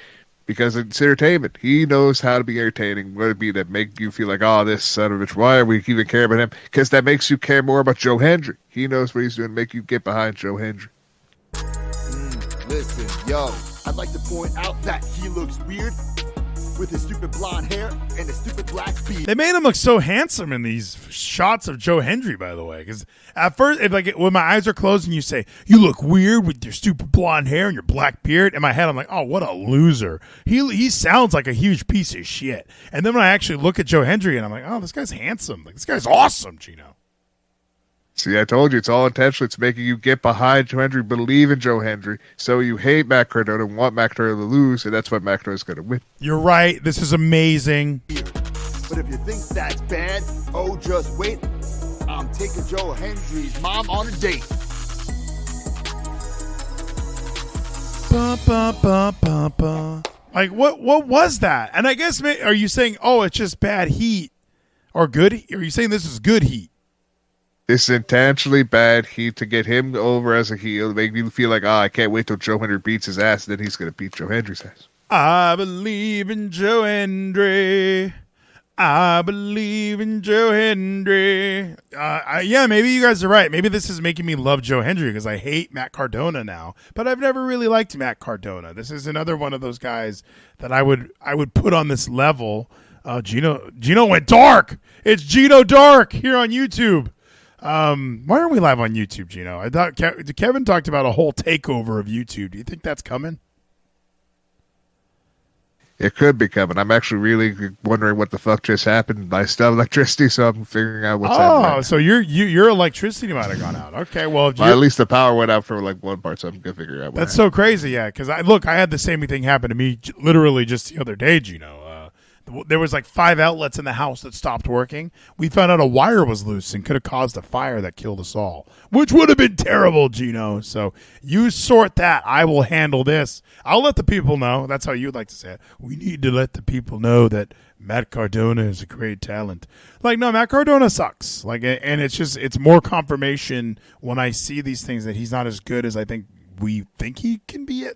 because it's entertainment. He knows how to be entertaining. What it be that make you feel like, oh, this son of a bitch, why are we even care about him? Because that makes you care more about Joe Hendry. He knows what he's doing to make you get behind Joe Hendry. Listen, yo, I'd like to point out that he looks weird with his stupid blonde hair and his stupid black beard. They made him look so handsome in these shots of Joe Hendry, by the way. Because at first, when my eyes are closed and you say, you look weird with your stupid blonde hair and your black beard, in my head, I'm like, oh, what a loser. He sounds like a huge piece of shit. And then when I actually look at Joe Hendry and I'm like, oh, this guy's handsome. Like, this guy's awesome, Geno. See, I told you, it's all intentional. It's making you get behind Joe Hendry, believe in Joe Hendry, so you hate Matt Cardona and want Matt Cardona to lose, and that's what Matt Cardona's going to win. You're right. This is amazing. But if you think that's bad, oh, just wait. I'm taking Joe Hendry's mom on a date. Ba, ba, ba, ba, ba. Like, what was that? And I guess, are you saying, oh, it's just bad heat or good? Are you saying this is good heat? This is intentionally bad heat to get him over as a heel, make you feel like, I can't wait till Joe Hendry beats his ass, and then he's going to beat Joe Hendry's ass. I believe in Joe Hendry. I believe in Joe Hendry. Yeah, maybe you guys are right. Maybe this is making me love Joe Hendry because I hate Matt Cardona now. But I've never really liked Matt Cardona. This is another one of those guys that I would put on this level. Geno went dark. It's Geno Dark here on YouTube. Why aren't we live on YouTube, Geno? I thought Kevin talked about a whole takeover of YouTube. Do you think that's coming? It could be coming. I'm actually really wondering what the fuck just happened. I still have electricity, so I'm figuring out what's happening. Oh, so your electricity might have gone out. Okay, well, at least the power went out for like one part, so I'm gonna figure out. That's so crazy, yeah. Because I had the same thing happen to me literally just the other day, Geno. There was like 5 outlets in the house that stopped working. We found out a wire was loose and could have caused a fire that killed us all, which would have been terrible, Geno. So you sort that. I will handle this. I'll let the people know. That's how you'd like to say it. We need to let the people know that Matt Cardona is a great talent. Like, no, Matt Cardona sucks. Like, and it's more confirmation when I see these things that he's not as good as I think we think he can be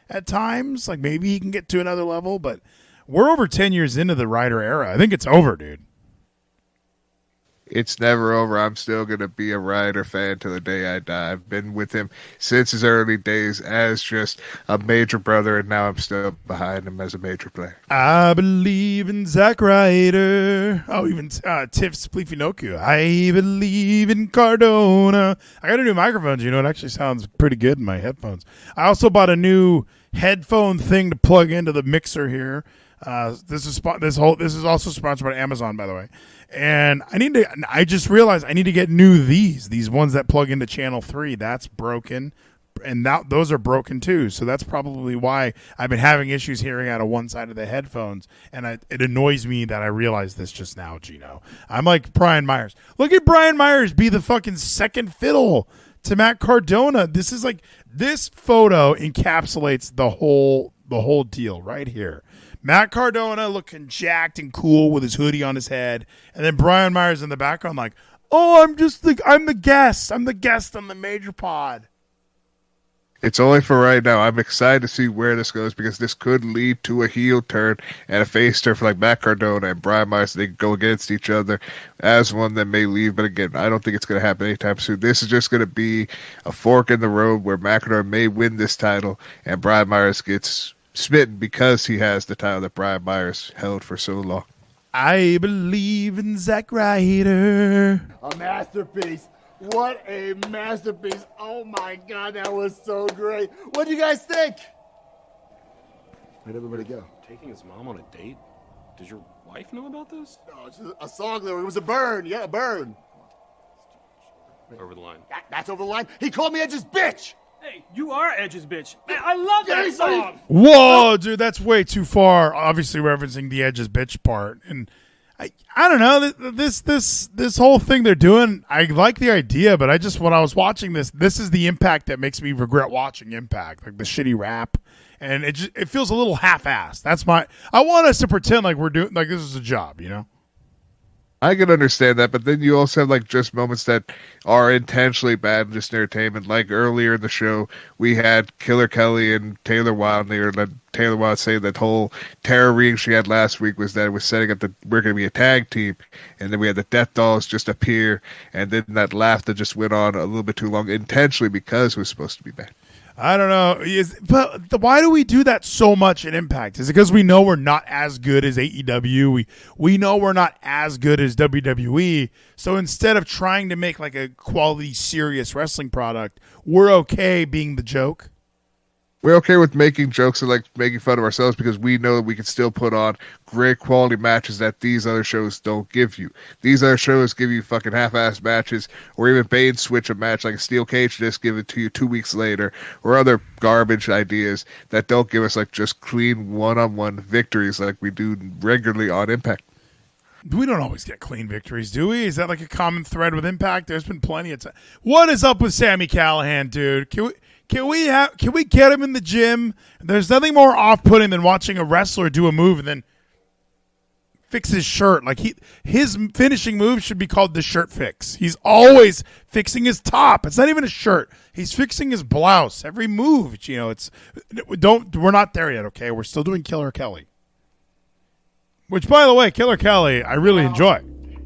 at times. Like, maybe he can get to another level, but we're over 10 years into the Ryder era. I think it's over, dude. It's never over. I'm still going to be a Ryder fan till the day I die. I've been with him since his early days as just a major brother, and now I'm still behind him as a major player. I believe in Zack Ryder. Oh, even Tiff Splifinoku. I believe in Cardona. I got a new microphone, It actually sounds pretty good in my headphones. I also bought a new headphone thing to plug into the mixer here. This is also sponsored by Amazon, by the way. And I just realized I need to get these ones that plug into channel 3. That's broken. And those are broken too. So that's probably why I've been having issues hearing out of one side of the headphones. And it annoys me that I realized this just now, Geno. I'm like Brian Myers. Look at Brian Myers be the fucking second fiddle to Matt Cardona. This photo encapsulates the whole deal right here. Matt Cardona looking jacked and cool with his hoodie on his head, and then Brian Myers in the background like, oh, I'm the guest. I'm the guest on the major pod. It's only for right now. I'm excited to see where this goes because this could lead to a heel turn and a face turn for like Matt Cardona and Brian Myers. They could go against each other as one that may leave. But again, I don't think it's going to happen anytime soon. This is just going to be a fork in the road where Matt Cardona may win this title and Brian Myers gets smitten because he has the title that Brian Myers held for so long. I believe in Zack Ryder. A masterpiece. What a masterpiece. Oh my God, that was so great. What do you guys think? Where'd everybody go? Taking his mom on a date? Does your wife know about this? No, it's just a song there. It was a burn. Yeah, a burn. Over the line. That's over the line. He called me Edge's bitch. Hey, you are Edge's bitch. Man, I love that song. Whoa, dude, that's way too far. Obviously referencing the Edge's bitch part. And I don't know, this whole thing they're doing, I like the idea, but when I was watching this is the Impact that makes me regret watching Impact, like the shitty rap, and it feels a little half-assed. I want us to pretend like we're doing, like this is a job, you know? I can understand that, but then you also have like just moments that are intentionally bad and just entertainment. Like earlier in the show, we had Killer Kelly and Taylor Wilde there. Taylor Wilde saying that whole terror reading she had last week was that it was setting up that we're going to be a tag team, and then we had the Death Dolls just appear, and then that laugh that just went on a little bit too long intentionally because it was supposed to be bad. I don't know. But why do we do that so much in Impact? Is it because we know we're not as good as AEW? We know we're not as good as WWE. So instead of trying to make like a quality, serious wrestling product, we're okay being the joke? We're okay with making jokes and like making fun of ourselves because we know that we can still put on great quality matches that these other shows don't give you. These other shows give you fucking half-assed matches, or even bait switch a match like a steel cage just give it to you 2 weeks later, or other garbage ideas that don't give us like just clean one-on-one victories like we do regularly on Impact. We don't always get clean victories, do we? Is that like a common thread with Impact? There's been plenty of time. What is up with Sami Callihan, dude? Can we get him in the gym? There's nothing more off-putting than watching a wrestler do a move and then fix his shirt. Like his finishing move should be called the shirt fix. He's always fixing his top. It's not even a shirt. He's fixing his blouse. Every move, we're not there yet, okay? We're still doing Killer Kelly. Which, by the way, Killer Kelly, I really enjoy.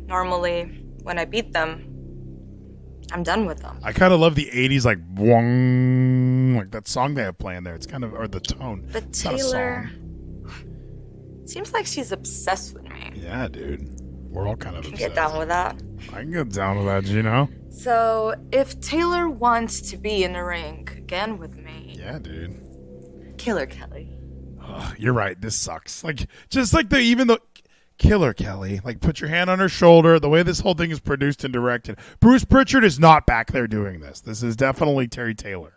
Normally, when I beat them, I'm done with them. I kind of love the 80s, like, wong, like that song they have playing there. It's kind of, or the tone. But it's Taylor, seems like she's obsessed with me. Yeah, dude. We're all kind of obsessed. Get down with that? I can get down with that, Geno. So, if Taylor wants to be in the ring again with me... Yeah, dude. Killer Kelly. You're right. This sucks. Like, just like even the Killer Kelly, like put your hand on her shoulder. The way this whole thing is produced and directed, Bruce Pritchard is not back there doing this. This is definitely Terry Taylor.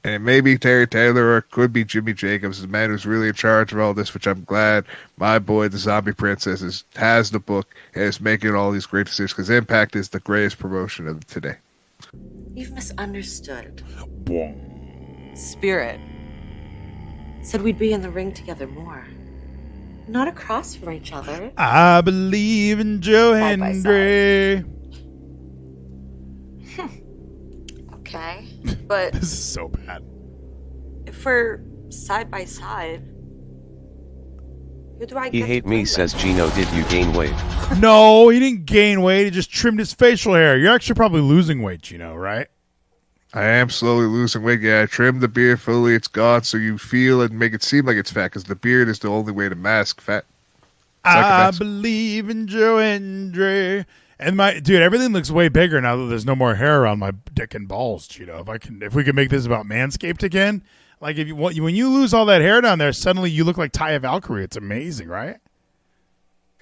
And it may be Terry Taylor or it could be Jimmy Jacobs, the man who's really in charge of all this, which I'm glad my boy, the Zombie Princess, has the book and is making all these great decisions because Impact is the greatest promotion of today. You've misunderstood. Boom. Spirit said we'd be in the ring together more. Not across from each other. I believe in Joe Hendry. Okay, but... This is so bad. If we're side by side, who do I He get hate to me, play says with? Geno. Did you gain weight? No, he didn't gain weight. He just trimmed his facial hair. You're actually probably losing weight, Geno, right? I am slowly losing weight. Yeah, I trimmed the beard fully. It's gone, so you feel and make it seem like it's fat because the beard is the only way to mask fat. I believe in Joe Hendry. And dude, everything looks way bigger now that there's no more hair around my dick and balls, Geno. If we could make this about Manscaped again, like when you lose all that hair down there, suddenly you look like Taya Valkyrie. It's amazing, right?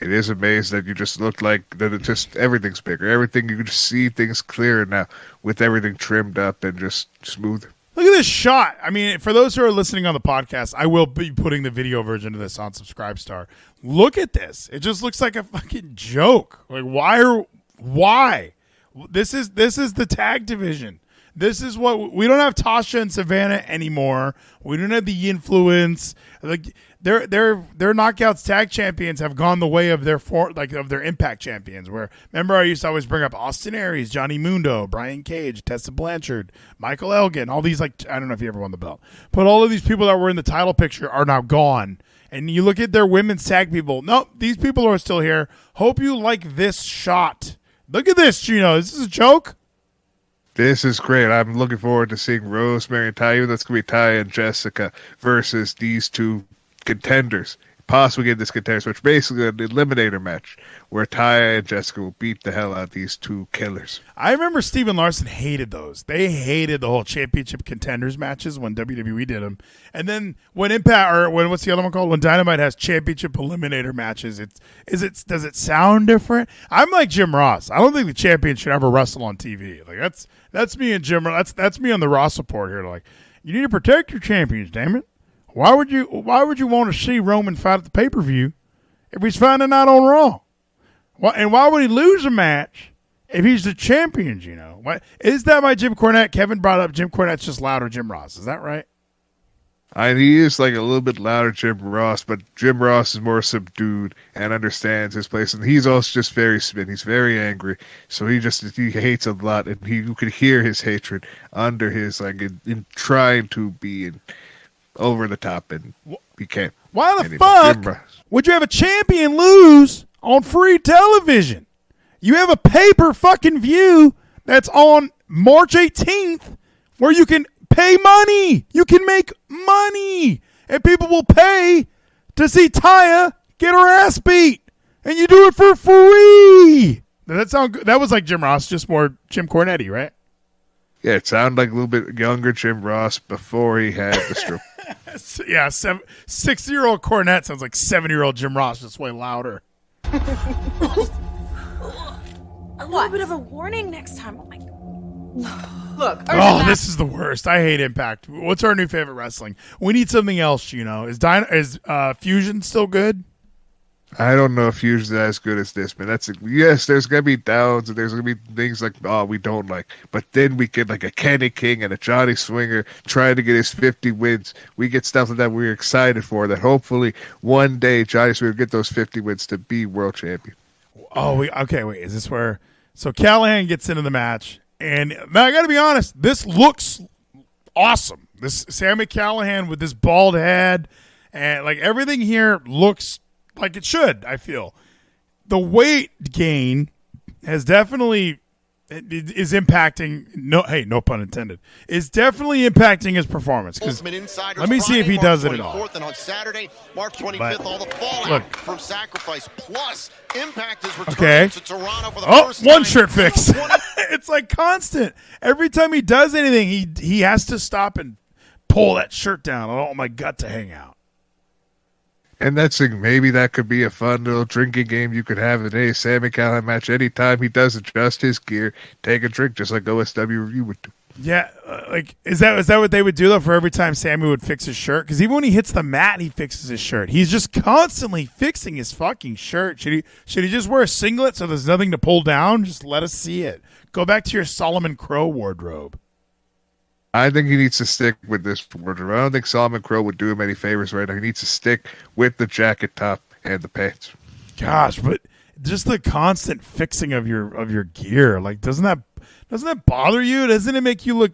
It is amazing that you just look like that. It just everything's bigger. Everything you can just see things clearer now with everything trimmed up and just smooth. Look at this shot. I mean, for those who are listening on the podcast, I will be putting the video version of this on Subscribestar. Look at this. It just looks like a fucking joke. Like why? This is the tag division. This is what we don't have Tasha and Savannah anymore. We don't have the influence. Like their knockouts tag champions have gone the way of their of their Impact champions. Where remember I used to always bring up Austin Aries, Johnny Mundo, Brian Cage, Tessa Blanchard, Michael Elgin, all these I don't know if you ever won the belt, but all of these people that were in the title picture are now gone. And you look at their women's tag people. Nope, these people are still here. Hope you like this shot. Look at this, Gino. Is this a joke? This is great. I'm looking forward to seeing Rosemary and Taya. That's going to be Taya and Jessica versus these two contenders. Possibly get this contenders, which basically an eliminator match where Taya and Jessica will beat the hell out of these two killers. I remember Steven Larson hated those. They hated the whole championship contenders matches when WWE did them. And then when Impact, or what's the other one called? When Dynamite has championship eliminator matches, does it sound different? I'm like Jim Ross. I don't think the champion should ever wrestle on TV. Like that's me and Jim. That's me on the Ross report here. Like, you need to protect your champions, damn it. Why would you want to see Roman fight at the pay-per-view if he's fighting out on Raw? And why would he lose a match if he's the champion, you know? Is that by Jim Cornette? Kevin brought up Jim Cornette's just louder Jim Ross. Is that right? He is like a little bit louder Jim Ross, but Jim Ross is more subdued and understands his place. And he's also just very spin. He's very angry. So he hates a lot. And you could hear his hatred under his, in trying to be over the top, and he can't. Why the fuck would you have a champion lose on free television? You have a pay-per-fucking-view that's on March 18th where you can pay money. You can make money. And people will pay to see Taya get her ass beat. And you do it for free. Does that sound good? That was like Jim Ross, just more Jim Cornette, right? Yeah, it sounded like a little bit younger Jim Ross before he had the stroke. Yeah, 6-year-old Cornette sounds like 7-year-old Jim Ross, just way louder. A little bit of a warning next time. Look. Oh, this is the worst. I hate Impact. What's our new favorite wrestling? We need something else, you know. Is Fusion still good? I don't know if Fusion's as good as this, man. Yes, there's gonna be downs and there's gonna be things like we don't like, but then we get like a Kenny King and a Johnny Swinger trying to get his 50 wins. We get stuff like that we're excited for. That hopefully one day Johnny Swinger get those 50 wins to be world champion. Oh, okay. Wait, is this where? So Callahan gets into the match, and now I got to be honest. This looks awesome. This Sami Callahan with this bald head, and like everything here looks like it should. I feel the weight gain has definitely is impacting. No pun intended. Is definitely impacting his performance. Because let me see if he does it at all. And on Saturday, March 25th, all the fallout from Sacrifice plus Impact is returning to Toronto for the first time. One shirt fix. It's like constant. Every time he does anything, he has to stop and pull that shirt down. I don't want my gut to hang out. And maybe that could be a fun little drinking game you could have in a Sami Callahan match. Anytime he does adjust his gear, take a drink, just like OSW Review would do. Yeah, is that what they would do though? For every time Sami would fix his shirt, because even when he hits the mat, he fixes his shirt. He's just constantly fixing his fucking shirt. Should he just wear a singlet so there's nothing to pull down? Just let us see it. Go back to your Solomon Crow wardrobe. I think he needs to stick with this wardrobe. I don't think Solomon Crow would do him any favors right now. He needs to stick with the jacket top and the pants. Gosh, but just the constant fixing of your gear, like doesn't that bother you? Doesn't it make you look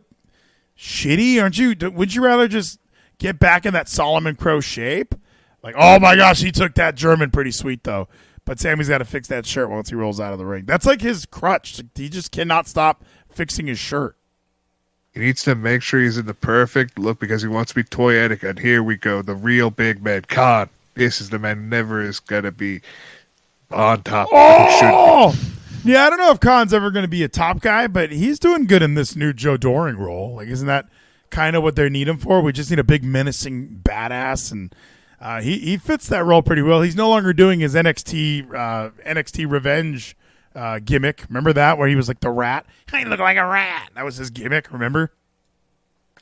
shitty? Would you rather just get back in that Solomon Crow shape? Like, oh my gosh, he took that German pretty sweet though. But Sami's got to fix that shirt once he rolls out of the ring. That's like his crutch. He just cannot stop fixing his shirt. He needs to make sure he's in the perfect look because he wants to be toyetic. And here we go, the real big man, Khan. This is the man never is going to be on top. Oh! Yeah, I don't know if Khan's ever going to be a top guy, but he's doing good in this new Joe Doring role. Like, isn't that kind of what they need him for? We just need a big menacing badass, and he fits that role pretty well. He's no longer doing his NXT Revenge gimmick. Remember that, where he was like the rat? I look like a rat. That was his gimmick, remember?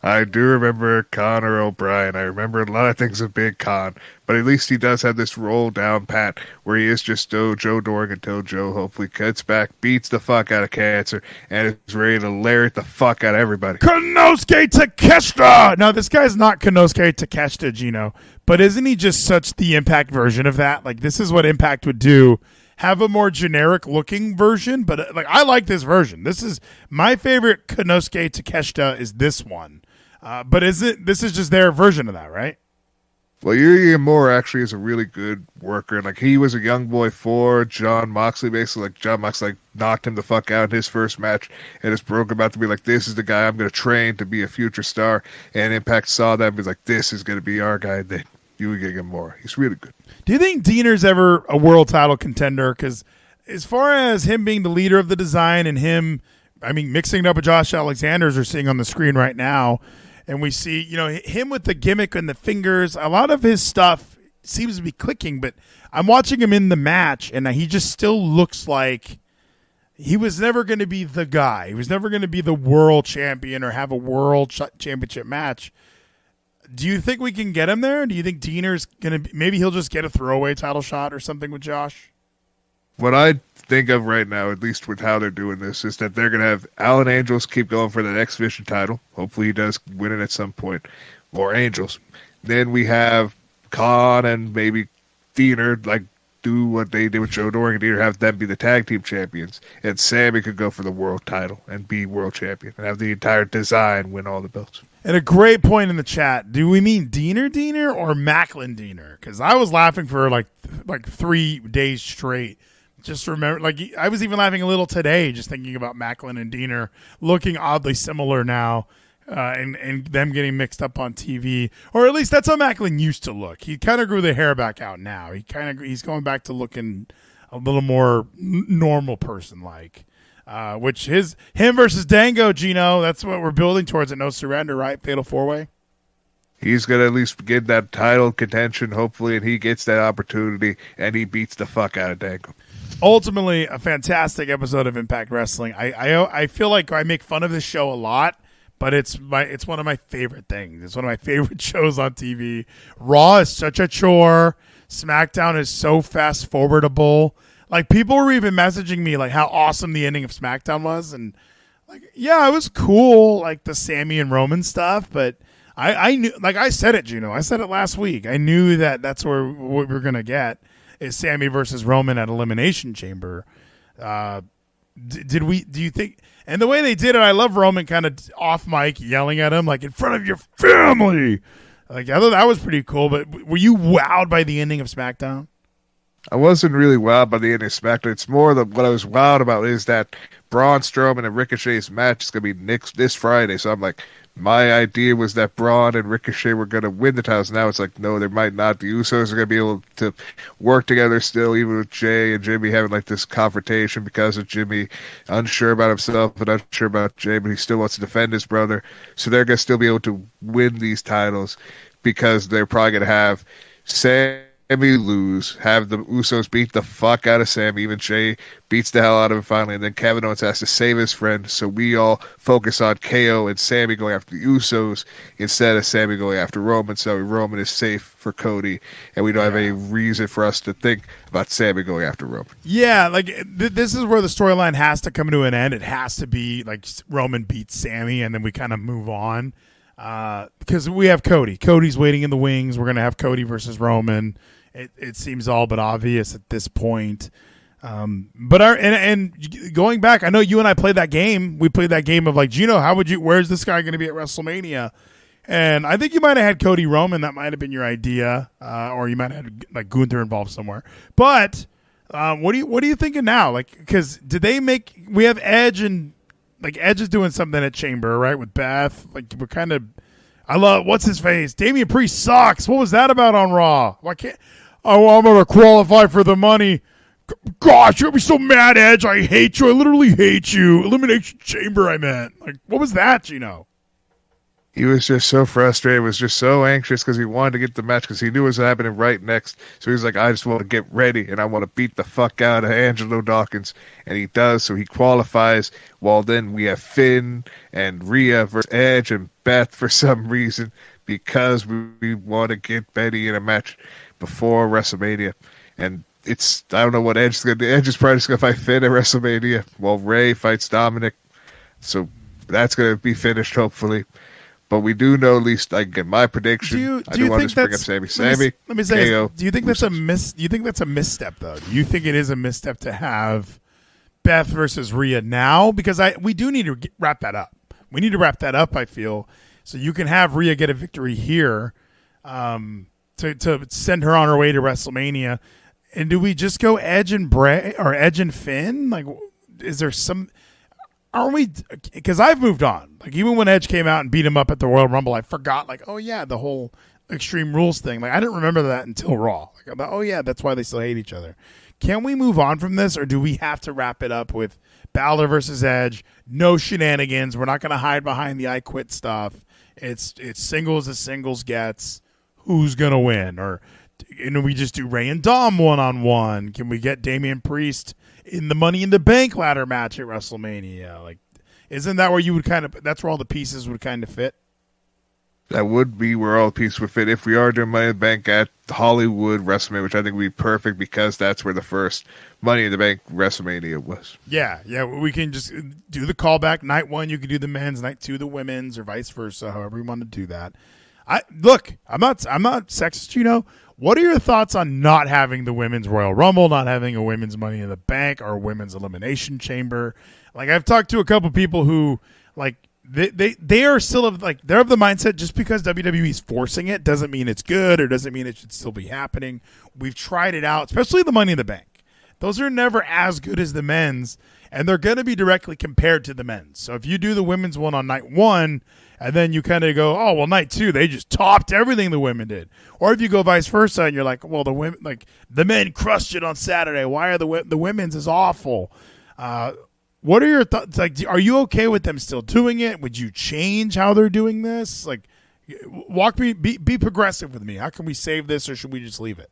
I do remember Conor O'Brien. I remember a lot of things of Big Con, but at least he does have this roll down pat where he is just Joe Doring until Joe hopefully cuts back, beats the fuck out of cancer, and is ready to lariat the fuck out of everybody. Konosuke Takeshita! No, this guy's not Konosuke Takeshita, Gino, but isn't he just such the Impact version of that? Like, this is what Impact would do. Have a more generic looking version, but like I like this version. This is my favorite Konosuke Takeshita is this one. But this is just their version of that, right? Well, Yuya Uemura actually is a really good worker. Like, he was a young boy for John Moxley, basically. Like, John Moxley knocked him the fuck out in his first match and just broke about to be like, this is the guy I'm going to train to be a future star. And Impact saw that and was like, this is going to be our guy. Then Yuya Uemura. He's really good. Do you think Diener's ever a world title contender? Because as far as him being the leader of the design and him, I mean, mixing it up with Josh Alexander, as we're seeing on the screen right now, and we see, you know, him with the gimmick and the fingers. A lot of his stuff seems to be clicking, but I'm watching him in the match, and he just still looks like he was never going to be the guy. He was never going to be the world champion or have a world championship match. Do you think we can get him there? Do you think Diener's going to – maybe he'll just get a throwaway title shot or something with Josh? What I think of right now, at least with how they're doing this, is that they're going to have Alan Angels keep going for the X Vision title. Hopefully he does win it at some point. Or Angels. Then we have Khan and maybe Diener, like, do what they did with Joe Doring and Diener, have them be the tag team champions. And Sammy could go for the world title and be world champion and have the entire design win all the belts. And a great point in the chat. Do we mean Diener or Macklin Diener? Because I was laughing for like 3 days straight. Just remember, like, I was even laughing a little today just thinking about Macklin and Diener looking oddly similar now and them getting mixed up on TV. Or at least that's how Macklin used to look. He kind of grew the hair back out now. He's going back to looking a little more normal person-like. Which him versus Dango, Gino, that's what we're building towards at No Surrender, right? Fatal 4-Way? He's going to at least get that title contention, hopefully, and he gets that opportunity, and he beats the fuck out of Dango. Ultimately, a fantastic episode of Impact Wrestling. I feel like I make fun of this show a lot, but it's one of my favorite things. It's one of my favorite shows on TV. Raw is such a chore. SmackDown is so fast forwardable. Like, people were even messaging me like how awesome the ending of SmackDown was, and like, yeah, it was cool, like the Sammy and Roman stuff, but I knew, like I said it, Gino. I said it last week. I knew that's what we're gonna get is Sammy versus Roman at Elimination Chamber. Do you think? And the way they did it, I love Roman kind of off mic yelling at him like in front of your family. Like, I thought that was pretty cool. But were you wowed by the ending of SmackDown? I wasn't really wowed by the ending of SmackDown. It's more what I was wowed about is that Braun Strowman and Ricochet's match is going to be this Friday. So I'm like, my idea was that Braun and Ricochet were going to win the titles. Now it's like, no, they might not. The Usos are going to be able to work together still, even with Jay and Jimmy having like this confrontation because of Jimmy unsure about himself and unsure about Jay, but he still wants to defend his brother. So they're going to still be able to win these titles because they're probably going to have Sammy lose, have the Usos beat the fuck out of Sammy, even Jay beats the hell out of him finally, and then Kevin Owens has to save his friend, so we all focus on KO and Sammy going after the Usos instead of Sammy going after Roman, so Roman is safe for Cody, and we don't have any reason for us to think about Sammy going after Roman. Yeah, like this is where the storyline has to come to an end. It has to be like Roman beats Sammy, and then we kind of move on. Because we have Cody. Cody's waiting in the wings. We're going to have Cody versus Roman. It seems all but obvious at this point. But and going back, I know you and I played that game. We played that game of like, Gino, where's this guy going to be at WrestleMania? And I think you might have had Cody Roman. That might have been your idea. Or you might have had like Gunther involved somewhere. But what are you thinking now? Like, because we have Edge and like Edge is doing something at Chamber, right? With Beth. Like, we're kind of, I love, what's his face? Damian Priest sucks. What was that about on Raw? Why can't, I'm going to qualify for the money. Gosh, you're going to be so mad, Edge. I hate you. I literally hate you. Elimination Chamber, I meant. Like, what was that, Gino? He was just so frustrated, was just so anxious because he wanted to get the match because he knew it was happening right next. So he was like, I just want to get ready and I want to beat the fuck out of Angelo Dawkins. And he does, so he qualifies. While then we have Finn and Rhea versus Edge and Beth for some reason because we want to get Betty in a match before WrestleMania. And I don't know what Edge is going to do. Edge is probably just going to fight Finn at WrestleMania while Ray fights Dominic. So that's going to be finished, hopefully. But we do know, at least, like, my prediction. Do you want think to bring up Sammy. Let me say, KO, do you think that's Do you think that's a misstep, though? Do you think it is a misstep to have Beth versus Rhea now? Because we do need to wrap that up. We need to wrap that up, I feel, so you can have Rhea get a victory here to send her on her way to WrestleMania. And do we just go Edge and Bray or Edge and Finn? Like, is there some? Aren't we? Because I've moved on. Like, even when Edge came out and beat him up at the Royal Rumble, I forgot. Like, oh yeah, the whole Extreme Rules thing. Like, I didn't remember that until Raw. Like, I thought, oh yeah, that's why they still hate each other. Can we move on from this, or do we have to wrap it up with Balor versus Edge? No shenanigans. We're not going to hide behind the I Quit stuff. It's singles as singles gets. Who's going to win? Or we just do Ray and Dom 1-on-1? Can we get Damian Priest in the Money in the Bank ladder match at WrestleMania? Like, isn't that where you would that's where all the pieces would kind of fit? That would be where all the pieces would fit if we are doing Money in the Bank at Hollywood WrestleMania, which I think would be perfect because that's where the first Money in the Bank WrestleMania was. Yeah, we can just do the callback. Night 1, you could do the men's, night 2, the women's, or vice versa, however you want to do that. I'm not sexist, What are your thoughts on not having the women's Royal Rumble, not having a women's Money in the Bank or a women's Elimination Chamber? Like, I've talked to a couple people who, like, they are still they're of the mindset just because WWE is forcing it doesn't mean it's good or doesn't mean it should still be happening. We've tried it out, especially the Money in the Bank. Those are never as good as the men's, and they're going to be directly compared to the men's. So if you do the women's one on night 1, and then you kind of go, oh, well, night 2, they just topped everything the women did. Or if you go vice versa and you're like, well, the women, like, the men crushed it on Saturday. Why are the women's is awful? What are your thoughts? Like, are you okay with them still doing it? Would you change how they're doing this? Like, be progressive with me. How can we save this, or should we just leave it?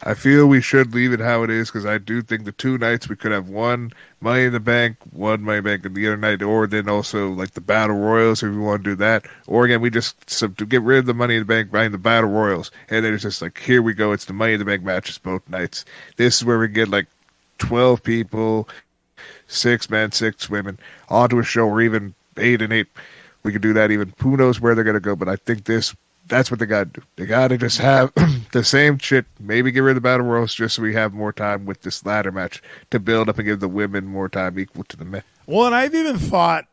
I feel we should leave it how it is because I do think the 2 nights we could have one Money in the Bank, one Money in the Bank, and the other night, or then also like the Battle Royals if we want to do that. Or again, we just to get rid of the Money in the Bank, buying the Battle Royals, and then it's just like, here we go. It's the Money in the Bank matches both nights. This is where we get like 12 people, 6 men, 6 women onto a show, or even 8 and 8. We could do that even. Who knows where they're going to go, but I think that's what they got to do. They got to just have the same shit. Maybe get rid of the Battle Royals just so we have more time with this ladder match to build up and give the women more time equal to the men. Well, and I've even thought,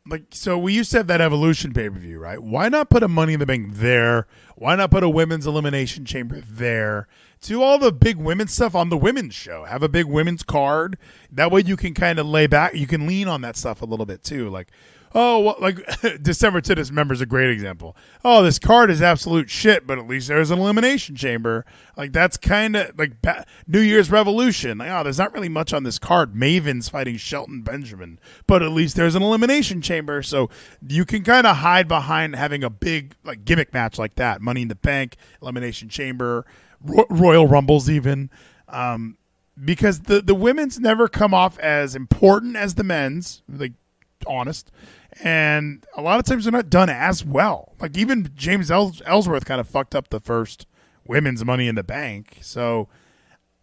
like, so we used to have that Evolution pay-per-view, right? Why not put a Money in the Bank there? Why not put a women's Elimination Chamber there? Do all the big women's stuff on the women's show. Have a big women's card. That way you can kind of lay back. You can lean on that stuff a little bit too. Like, oh, well, like December to Dismember is a great example. Oh, this card is absolute shit, but at least there's an Elimination Chamber. Like, that's kind of like New Year's Revolution. Like, oh, there's not really much on this card. Maven's fighting Shelton Benjamin, but at least there's an Elimination Chamber. So you can kind of hide behind having a big like gimmick match like that. Money in the Bank, Elimination Chamber, Royal Rumbles even. Because the women's never come off as important as the men's, like, honest. And a lot of times they're not done as well. Like, even James Ellsworth kind of fucked up the first women's Money in the Bank. So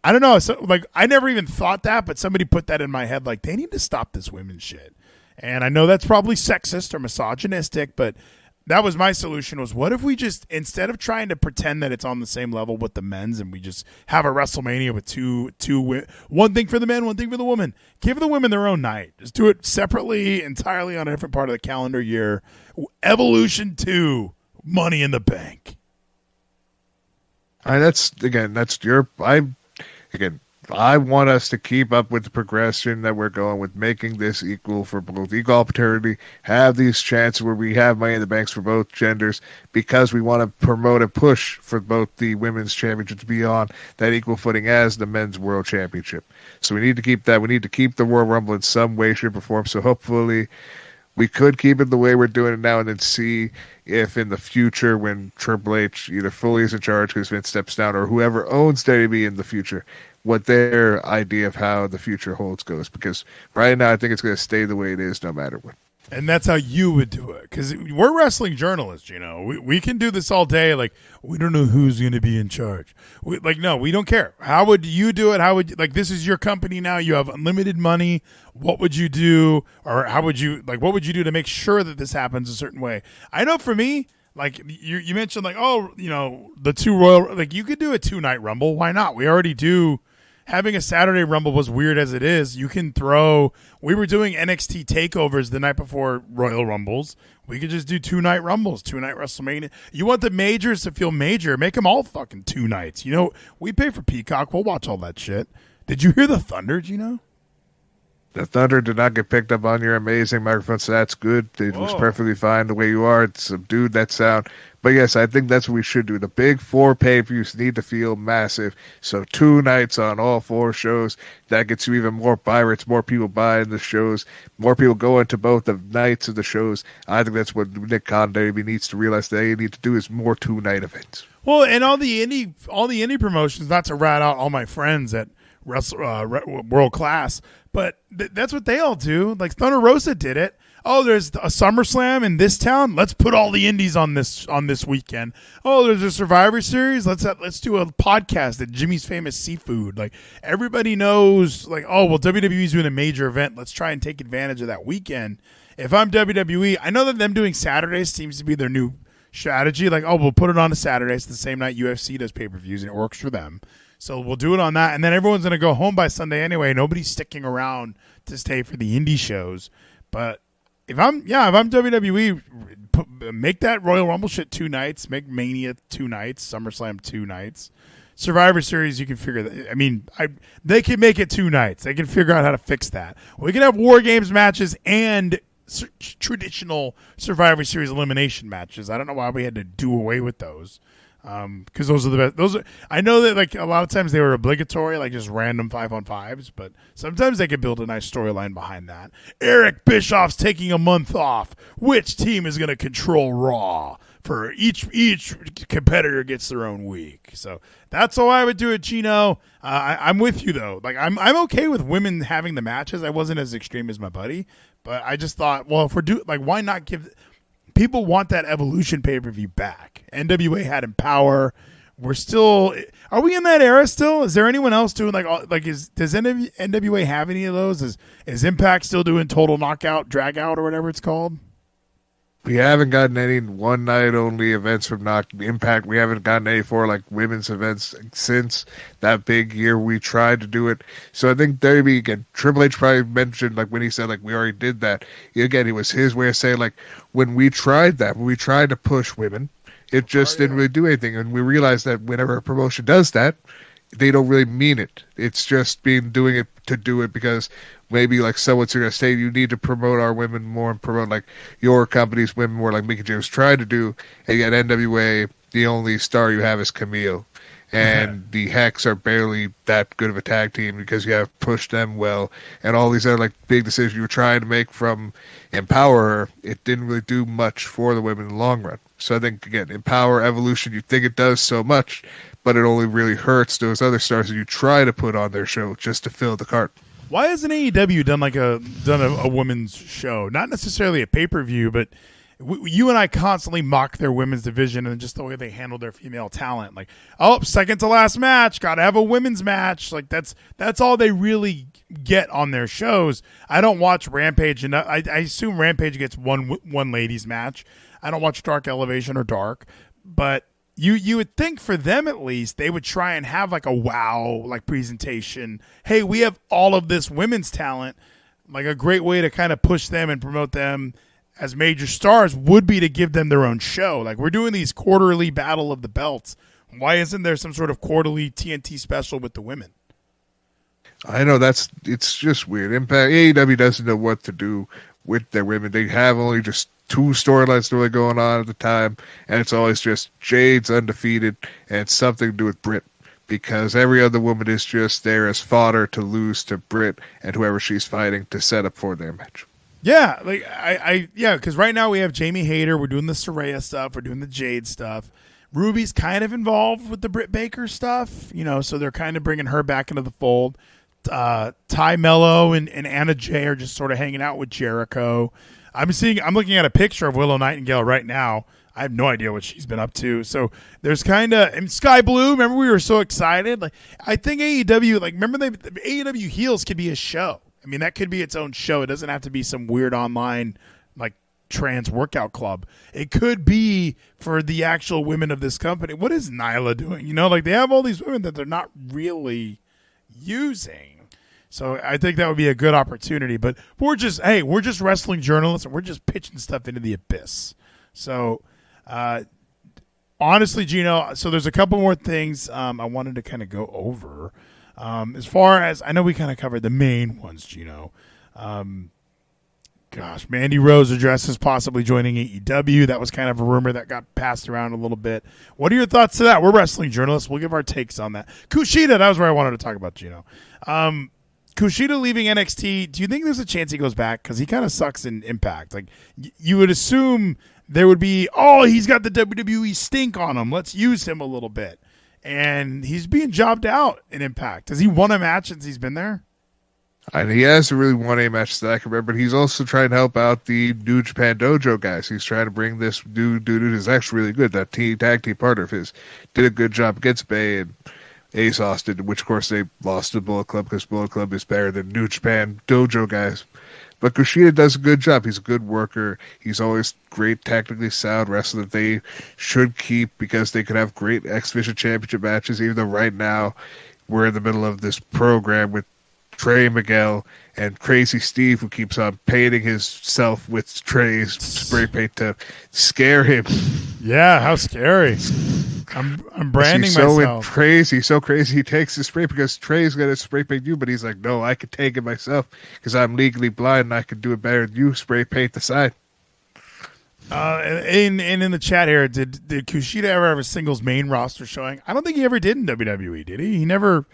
I don't know. So, like, I never even thought that, but somebody put that in my head. Like, they need to stop this women's shit. And I know that's probably sexist or misogynistic, but that was my solution. Was what if we just, instead of trying to pretend that it's on the same level with the men's, and we just have a WrestleMania with one thing for the men, one thing for the women. Give the women their own night. Just do it separately, entirely on a different part of the calendar year. Evolution 2, Money in the Bank. I want us to keep up with the progression that we're going with, making this equal for both, equal opportunity, have these chances where we have Money in the Banks for both genders, because we want to promote and push for both the women's championship to be on that equal footing as the men's world championship. So we need to keep that. We need to keep the Royal Rumble in some way, shape, or form. So hopefully we could keep it the way we're doing it now and then see if in the future when Triple H either fully is in charge because Vince steps down or whoever owns WWE in the future, what their idea of how the future holds goes. Because right now I think it's going to stay the way it is no matter what. And that's how you would do it. Because we're wrestling journalists, you know. We can do this all day. Like, we don't know who's going to be in charge. No, we don't care. How would you do it? How would this is your company now. You have unlimited money. What would you do? Or how would you, what would you do to make sure that this happens a certain way? I know for me, like, you mentioned, like, oh, you know, the two Royal, like, you could do a 2-night Rumble. Why not? We already do. Having a Saturday Rumble was weird as it is. You can we were doing NXT takeovers the night before Royal Rumbles. We could just do 2-night Rumbles, 2-night WrestleMania. You want the majors to feel major, make them all fucking 2 nights. You know, we pay for Peacock. We'll watch all that shit. Did you hear the thunder, Gino? The thunder did not get picked up on your amazing microphone, so that's good. It was perfectly fine the way you are. It subdued that sound. But yes, I think that's what we should do. The big 4 pay-per-views need to feel massive. So 2 nights on all 4 shows, that gets you even more pirates, more people buying the shows, more people going to both the nights of the shows. I think that's what Nick Khan needs to realize they need to do is more 2-night events. Well, and all the indie promotions, not to rat out all my friends at World Class, but that's what they all do. Like Thunder Rosa did it. Oh, there's a SummerSlam in this town. Let's put all the indies on this weekend. Oh, there's a Survivor Series. Let's do a podcast at Jimmy's Famous Seafood. Like everybody knows, like, oh well, WWE's doing a major event. Let's try and take advantage of that weekend. If I'm WWE, I know that them doing Saturdays seems to be their new strategy. Like, oh, we'll put it on a Saturday. It's the same night UFC does pay-per-views, and it works for them. So we'll do it on that, and then everyone's going to go home by Sunday anyway. Nobody's sticking around to stay for the indie shows. But if I'm WWE, make that Royal Rumble shit 2 nights, make Mania 2 nights, SummerSlam 2 nights, Survivor Series. You can figure that. I mean, they can make it 2 nights. They can figure out how to fix that. We can have War Games matches and traditional Survivor Series elimination matches. I don't know why we had to do away with those. Because those are the best. I know that like a lot of times they were obligatory, like just random 5-on-5s, but sometimes they could build a nice storyline behind that. Eric Bischoff's taking a month off. Which team is going to control Raw? For each competitor gets their own week. So that's how I would do it, Gino. I'm with you though. Like I'm okay with women having the matches. I wasn't as extreme as my buddy, but I just thought, well, if we're why not give? People want that Evolution pay-per-view back. NWA had Empower. Are we in that era still? Is there anyone else doing does NWA have any of those? Is Impact still doing Total Knockout, Drag Out, or whatever it's called? We haven't gotten any one-night-only events from Impact. We haven't gotten any for like women's events since that big year we tried to do it. So I think WWE, again, Triple H probably mentioned like when he said like we already did that. Again, it was his way of saying like when we tried to push women, it just didn't really do anything. And we realized that whenever a promotion does that, they don't really mean it. It's just doing it to do it because maybe like someone's going to say you need to promote our women more and promote like your company's women more like Mickey James tried to do. And yet NWA, the only star you have is Camille. And the Hex are barely that good of a tag team because you have pushed them well. And all these other like big decisions you were trying to make from Empower, it didn't really do much for the women in the long run. So I think, again, Empower, Evolution, you think it does so much, but it only really hurts those other stars that you try to put on their show just to fill the cart. Why hasn't AEW done a women's show? Not necessarily a pay-per-view, but you and I constantly mock their women's division and just the way they handle their female talent. Like, oh, second to last match, got to have a women's match. Like that's all they really get on their shows. I don't watch Rampage, and I assume Rampage gets one ladies match. I don't watch Dark Elevation or Dark, but you would think for them at least they would try and have like a wow like presentation. Hey, we have all of this women's talent. Like a great way to kind of push them and promote them as major stars would be to give them their own show. Like we're doing these quarterly Battle of the Belts. Why isn't there some sort of quarterly TNT special with the women? I know it's just weird. Impact AEW doesn't know what to do with their women. They have only just 2 storylines really going on at the time, and it's always just Jade's undefeated and it's something to do with Britt because every other woman is just there as fodder to lose to Britt and whoever she's fighting to set up for their match. Yeah, like because right now we have Jamie Hayter. We're doing the Saraya stuff. We're doing the Jade stuff. Ruby's kind of involved with the Britt Baker stuff, so they're kind of bringing her back into the fold. Ty Mello and Anna Jay are just sort of hanging out with Jericho. I'm looking at a picture of Willow Nightingale right now. I have no idea what she's been up to. So there's and Sky Blue. Remember we were so excited. Like I think AEW, remember the AEW heels could be a show. I mean that could be its own show. It doesn't have to be some weird online trans workout club. It could be for the actual women of this company. What is Nyla doing? They have all these women that they're not really using. So I think that would be a good opportunity. But we're just wrestling journalists and we're just pitching stuff into the abyss. So honestly, Geno, so there's a couple more things I wanted to kind of go over. As far as I know, we kind of covered the main ones, Geno. Mandy Rose addresses possibly joining AEW. That was kind of a rumor that got passed around a little bit. What are your thoughts to that? We're wrestling journalists. We'll give our takes on that. Kushida, that was where I wanted to talk about, Geno. Kushida leaving NXT, do you think there's a chance he goes back? Because he kind of sucks in Impact. You would assume there would be, he's got the WWE stink on him. Let's use him a little bit. And he's being jobbed out in Impact. Has he won a match since he's been there? And he hasn't really won a match that I can remember, but he's also trying to help out the New Japan Dojo guys. He's trying to bring this new dude who's actually really good, that tag team partner of his. Did a good job against Bay and Ace Austin, which of course they lost to Bullet Club because Bullet Club is better than New Japan Dojo guys. But Kushida does a good job. He's a good worker. He's always great, technically sound wrestler that they should keep because they could have great X Division Championship matches, even though right now we're in the middle of this program with Trey Miguel and Crazy Steve, who keeps on painting himself with Trey's spray paint to scare him. Yeah, how scary. I'm branding myself. He's so crazy. He takes the spray because Trey's going to spray paint you, but he's like, no, I can take it myself because I'm legally blind and I can do it better than you. Spray paint the side. And in the chat here, did Kushida ever have a singles main roster showing? I don't think he ever did in WWE, did he? He never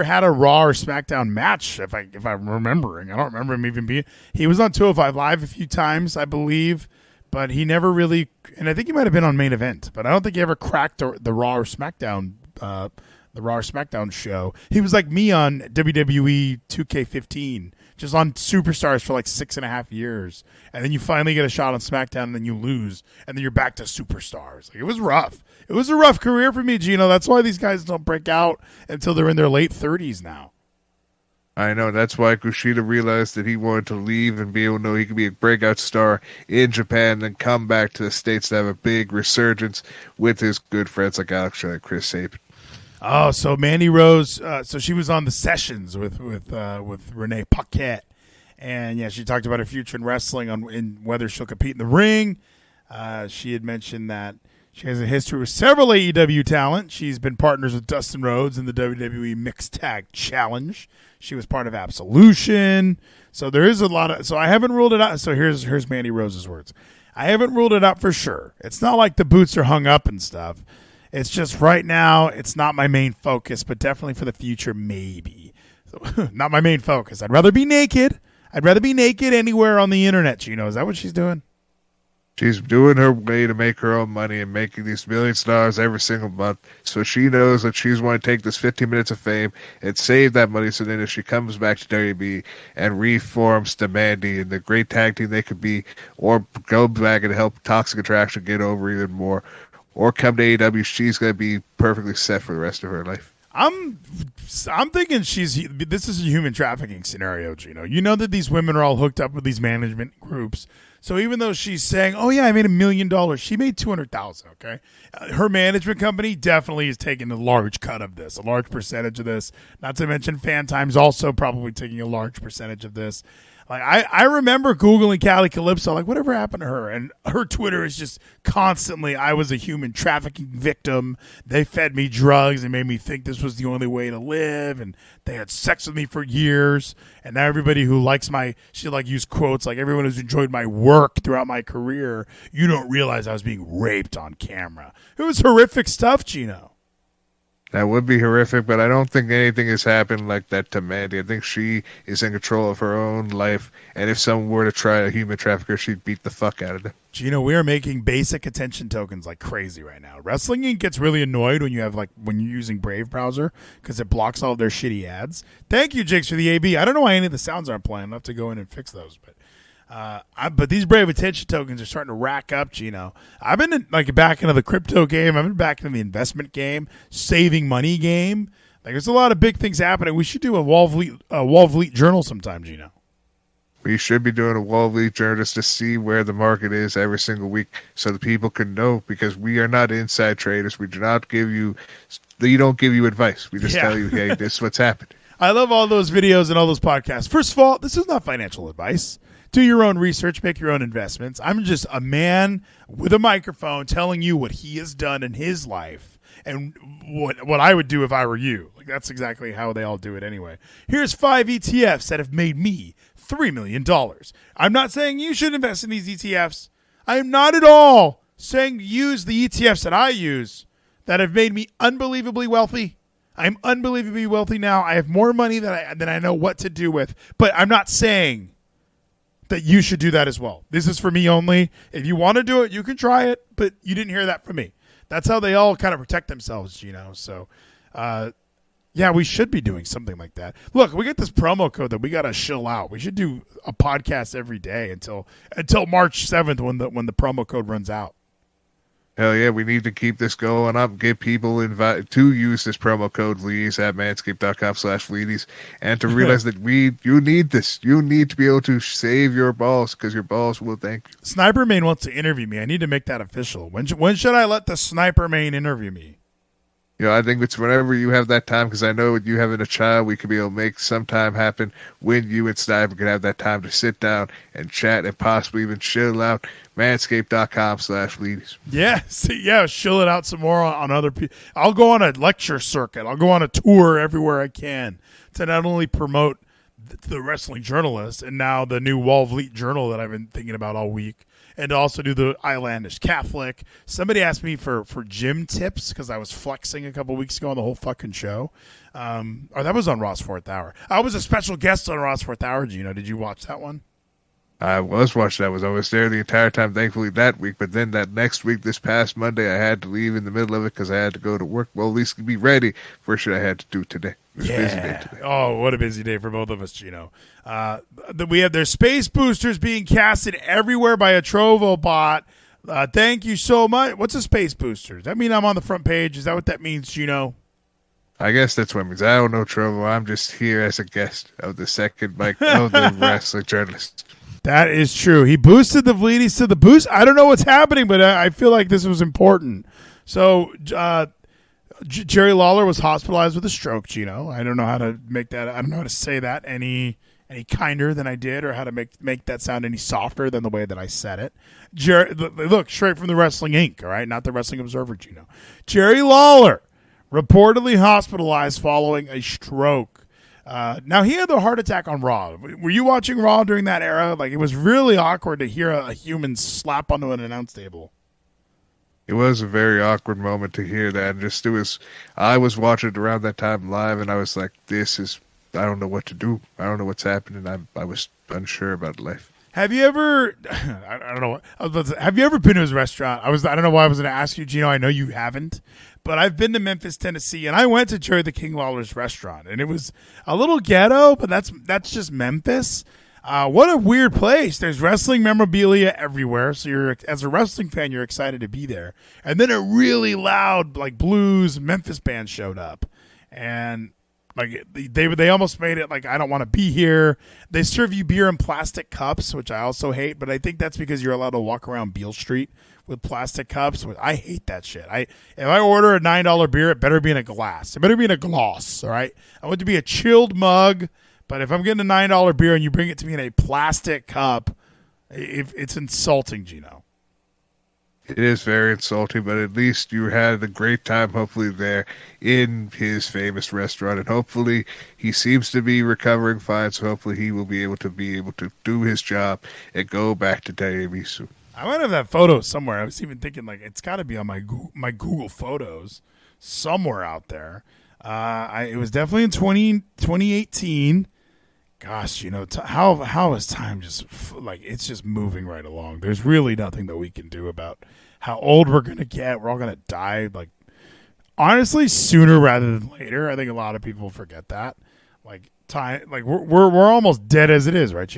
had a Raw or SmackDown match, if I'm remembering. I don't remember him even being. He was on 205 Live a few times, I believe, but he never really. And I think he might have been on Main Event, but I don't think he ever cracked the Raw or SmackDown, show. He was like me on WWE 2K15, just on Superstars for 6.5 years, and then you finally get a shot on SmackDown, and then you lose, and then you're back to Superstars. It was rough. It was a rough career for me, Geno. That's why these guys don't break out until they're in their late 30s now. I know. That's why Kushida realized that he wanted to leave and be able to know he could be a breakout star in Japan, then come back to the States to have a big resurgence with his good friends like Alex Shelley and Chris Sabin. Oh, so Mandy Rose, so she was on the sessions with Renee Paquette, and yeah, she talked about her future in wrestling and whether she'll compete in the ring. She had mentioned that she has a history with several AEW talent. She's been partners with Dustin Rhodes in the WWE Mixed Tag Challenge. She was part of Absolution. So there is a lot of. So I haven't ruled it out. So here's Mandy Rose's words. I haven't ruled it out for sure. It's not like the boots are hung up and stuff. It's just right now, it's not my main focus, but definitely for the future, maybe. So, not my main focus. I'd rather be naked. I'd rather be naked anywhere on the internet, Geno. Is that what she's doing? She's doing her way to make her own money and making these millions of dollars every single month. So she knows that she's going to take this 15 minutes of fame and save that money. So then if she comes back to WWE and reforms to Mandy and the great tag team they could be, or go back and help Toxic Attraction get over even more, or come to AEW, she's going to be perfectly set for the rest of her life. I'm thinking this is a human trafficking scenario, Geno. You know that these women are all hooked up with these management groups. So even though she's saying, "Oh yeah, I made $1 million," she made $200,000. Okay, her management company definitely is taking a large cut of this, a large percentage of this. Not to mention Fan Time's also probably taking a large percentage of this. Like I remember Googling Callie Calypso, like whatever happened to her? And her Twitter is just constantly, I was a human trafficking victim. They fed me drugs and made me think this was the only way to live. And they had sex with me for years. And now everybody who likes she used quotes like everyone who's enjoyed my work throughout my career, you don't realize I was being raped on camera. It was horrific stuff, Geno. That would be horrific, but I don't think anything has happened like that to Mandy. I think she is in control of her own life, and if someone were to try a human trafficker, she'd beat the fuck out of them. Gino, we are making basic attention tokens like crazy right now. Wrestling Inc. gets really annoyed when you're using Brave browser because it blocks all of their shitty ads. Thank you, Jakes, for the AB. I don't know why any of the sounds aren't playing. I'll have to go in and fix those, but these Brave attention tokens are starting to rack up, Gino. I've been back into the crypto game. I've been back into the investment game, saving money game. There's a lot of big things happening. We should do a Wall Vleet journal sometime, Gino. We should be doing a Wall Vleet journal just to see where the market is every single week so the people can know, because we are not inside traders. We do not give you advice. We just tell you, hey, this is what's happened. I love all those videos and all those podcasts. First of all, this is not financial advice. Do your own research, make your own investments. I'm just a man with a microphone telling you what he has done in his life and what I would do if I were you. That's exactly how they all do it anyway. Here's 5 ETFs that have made me $3 million. I'm not saying you should invest in these ETFs. I am not at all saying use the ETFs that I use that have made me unbelievably wealthy. I'm unbelievably wealthy now. I have more money than I know what to do with. But I'm not saying that you should do that as well. This is for me only. If you want to do it, you can try it, but you didn't hear that from me. That's how they all kind of protect themselves, So, yeah, we should be doing something like that. Look, we get this promo code that we got to shill out. We should do a podcast every day until March 7th when the promo code runs out. Hell yeah, we need to keep this going up, get people invited to use this promo code Vleeties at manscaped.com/Vleeties, and to realize that you need this. You need to be able to save your balls, because your balls will thank you. Sniper Main wants to interview me. I need to make that official. When should I let the Sniper Main interview me? I think it's whenever you have that time, because I know with you having a child, we could be able to make some time happen when you and Sniper can have that time to sit down and chat and possibly even chill out. Manscaped.com/Vleeties. Yeah, chill it out some more on other people. I'll go on a lecture circuit. I'll go on a tour everywhere I can to not only promote the Wrestling Journalist and now the new Wall Vleet Journal that I've been thinking about all week, and to also do the Islandish Catholic. Somebody asked me for gym tips because I was flexing a couple weeks ago on the whole fucking show. Or that was on Raw's 4th Hour. I was a special guest on Raw's 4th Hour, Gino. Did you watch that one? I was watching that. I was there the entire time, thankfully, that week. But then that next week, this past Monday, I had to leave in the middle of it because I had to go to work. Well, at least be ready for shit I had to do today. It was a busy day today. Oh, what a busy day for both of us, Gino. There's space boosters being casted everywhere by a Trovo bot. Thank you so much. What's a space booster? Does that mean I'm on the front page? Is that what that means, Gino? I guess that's what it means. I don't know, Trovo. I'm just here as a guest of the second mic of the Wrestling Journalist. That is true. He boosted the Vleeties to the boost. I don't know what's happening, but I feel like this was important. So Jerry Lawler was hospitalized with a stroke, Gino. I don't know how to make that. I don't know how to say that any kinder than I did, or how to make that sound any softer than the way that I said it. Look, straight from the Wrestling Inc., all right? Not the Wrestling Observer, Gino. Jerry Lawler reportedly hospitalized following a stroke. Now, he had the heart attack on Raw. Were you watching Raw during that era? It was really awkward to hear a human slap onto an announce table. It was a very awkward moment to hear that. I was watching it around that time live, and I was like, I don't know what to do. I don't know what's happening. I was unsure about life. Have you ever, I don't know, have you ever been to his restaurant? I don't know why I was going to ask you, Gino. I know you haven't, but I've been to Memphis, Tennessee, and I went to Jerry the King Lawler's restaurant, and it was a little ghetto, but that's just Memphis. What a weird place. There's wrestling memorabilia everywhere, so as a wrestling fan, you're excited to be there. And then a really loud, blues Memphis band showed up, and they almost made it I don't want to be here. They serve you beer in plastic cups, which I also hate, but I think that's because you're allowed to walk around Beale Street with plastic cups. I hate that shit. If I order a $9 beer, it better be in a glass. It better be in a gloss, all right? I want it to be a chilled mug, but if I'm getting a $9 beer and you bring it to me in a plastic cup, it's insulting, Gino. It is very insulting, but at least you had a great time, hopefully, there in his famous restaurant, and hopefully he seems to be recovering fine, so hopefully he will be able to do his job and go back to WWE soon. I might have that photo somewhere. I was even thinking, it's got to be on my Google Photos. somewhere out there. It was definitely in 2018. Gosh, how is time just it's just moving right along. There's really nothing that we can do about how old we're gonna get. We're all gonna die. Honestly, sooner rather than later. I think a lot of people forget that. Time, we're almost dead as it is, right?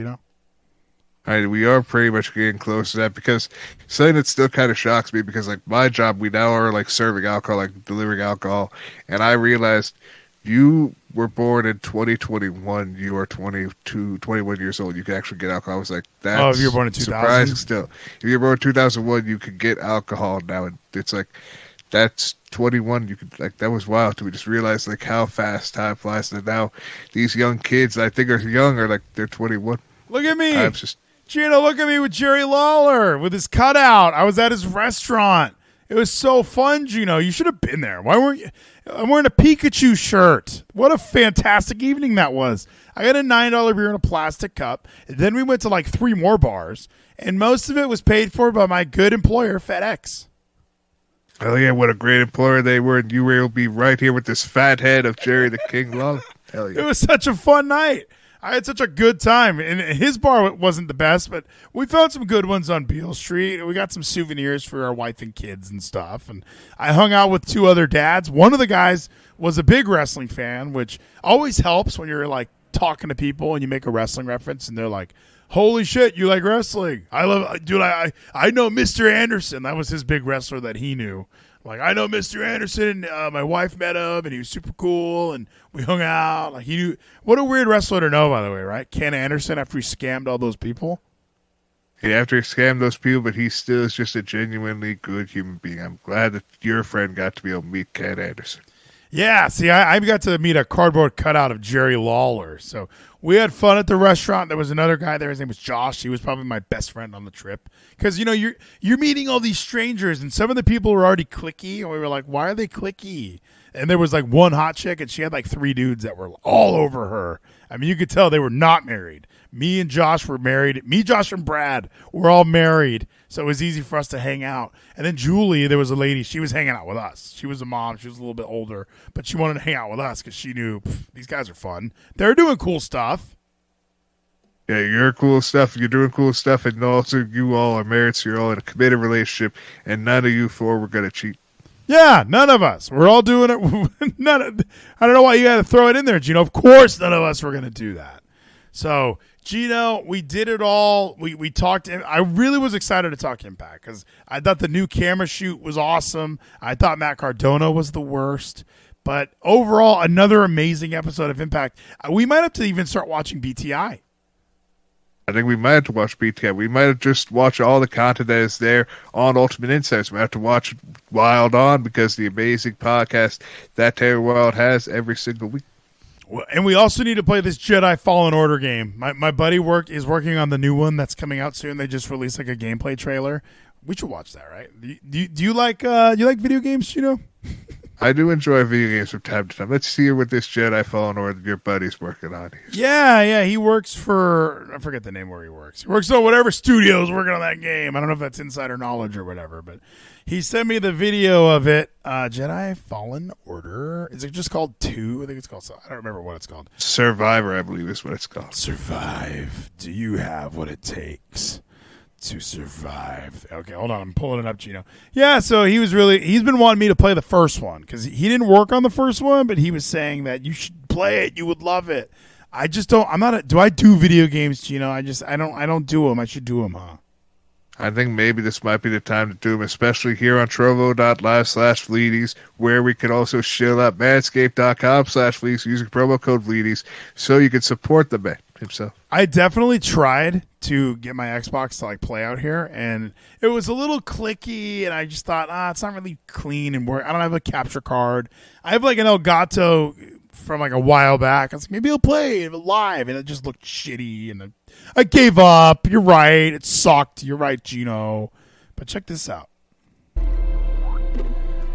We are pretty much getting close to that, because something that still kind of shocks me, because my job, we now are serving alcohol, delivering alcohol, and I realized you were born in 2021. You are 21 years old. You can actually get alcohol. I was like, that's if you're born in 2000? Surprising still. If you're born in 2001, you can get alcohol now. And it's that's 21. You could that was wild to me. Just realize how fast time flies. And now these young kids, I think are young, are they're 21. Look at me. Geno, look at me with Jerry Lawler with his cutout. I was at his restaurant. It was so fun, Geno. You should have been there. Why weren't you? I'm wearing a Pikachu shirt. What a fantastic evening that was. I got a $9 beer in a plastic cup. Then we went to 3 more bars, and most of it was paid for by my good employer, FedEx. Oh, yeah, what a great employer they were. And you were able to be right here with this fat head of Jerry the King Lawler. Hell yeah. It was such a fun night. I had such a good time. And his bar wasn't the best, but we found some good ones on Beale Street. We got some souvenirs for our wife and kids and stuff. And I hung out with 2 other dads. One of the guys was a big wrestling fan, which always helps when you're talking to people and you make a wrestling reference and they're like, holy shit, you like wrestling. I know Mr. Anderson. That was his big wrestler that he knew. I know Mr. Anderson. My wife met him, and he was super cool, and we hung out. He knew. What a weird wrestler to know, by the way, right? Ken Anderson, after he scammed all those people. Yeah, after he scammed those people, but he still is just a genuinely good human being. I'm glad that your friend got to be able to meet Ken Anderson. Yeah, see, I got to meet a cardboard cutout of Jerry Lawler. So we had fun at the restaurant. There was another guy there. His name was Josh. He was probably my best friend on the trip. Because, you're meeting all these strangers, and some of the people were already cliquey, and we were like, why are they cliquey? And there was one hot chick, and she had 3 dudes that were all over her. I mean, you could tell they were not married. Me and Josh were married. Me, Josh, and Brad were all married, so it was easy for us to hang out. And then Julie, there was a lady, she was hanging out with us. She was a mom. She was a little bit older, but she wanted to hang out with us because she knew these guys are fun. They're doing cool stuff. Yeah, you're cool stuff. You're doing cool stuff, and also you all are married, so you're all in a committed relationship, and none of you 4 were going to cheat. Yeah, none of us. We're all doing it. I don't know why you had to throw it in there, Geno. Of course none of us were going to do that. So, Geno, we did it all. We talked. I really was excited to talk Impact because I thought the new camera shoot was awesome. I thought Matt Cardona was the worst. But overall, another amazing episode of Impact. We might have to even start watching BTI. I think we might have to watch BTI. We might have just watched all the content that is there on Ultimate Insights. We have to watch Wild On because the amazing podcast that Taylor Wilde has every single week. Well, and we also need to play this Jedi Fallen Order game. My buddy is working on the new one that's coming out soon. They just released a gameplay trailer. We should watch that, right? Do you like video games, Geno? I do enjoy video games from time to time. Let's see what this Jedi Fallen Order your buddy's working on here. Yeah. He works for, I forget the name where he works. He works on whatever studio's working on that game. I don't know if that's insider knowledge or whatever, but he sent me the video of it. Jedi Fallen Order. Is it just called 2? I think it's called, I don't remember what it's called. Survivor, I believe is what it's called. Survive. Do you have what it takes to survive? Okay, hold on. I'm pulling it up, Geno. Yeah, so he's been wanting me to play the first one because he didn't work on the first one, but he was saying that you should play it. You would love it. I just don't. Do I do video games, Geno? I don't do them. I should do them, huh? I think maybe this might be the time to do them, especially here on trovo.live/Vleeties, where we can also shill up manscaped.com/Vleeties using promo code Vleeties so you can support the man himself. I definitely tried to get my Xbox to play out here, and it was a little clicky, and I just thought, it's not really clean and work. I don't have a capture card. I have an Elgato from a while back. I was like, maybe I'll play it live, and it just looked shitty, and I gave up. You're right. It sucked. You're right, Geno. But check this out.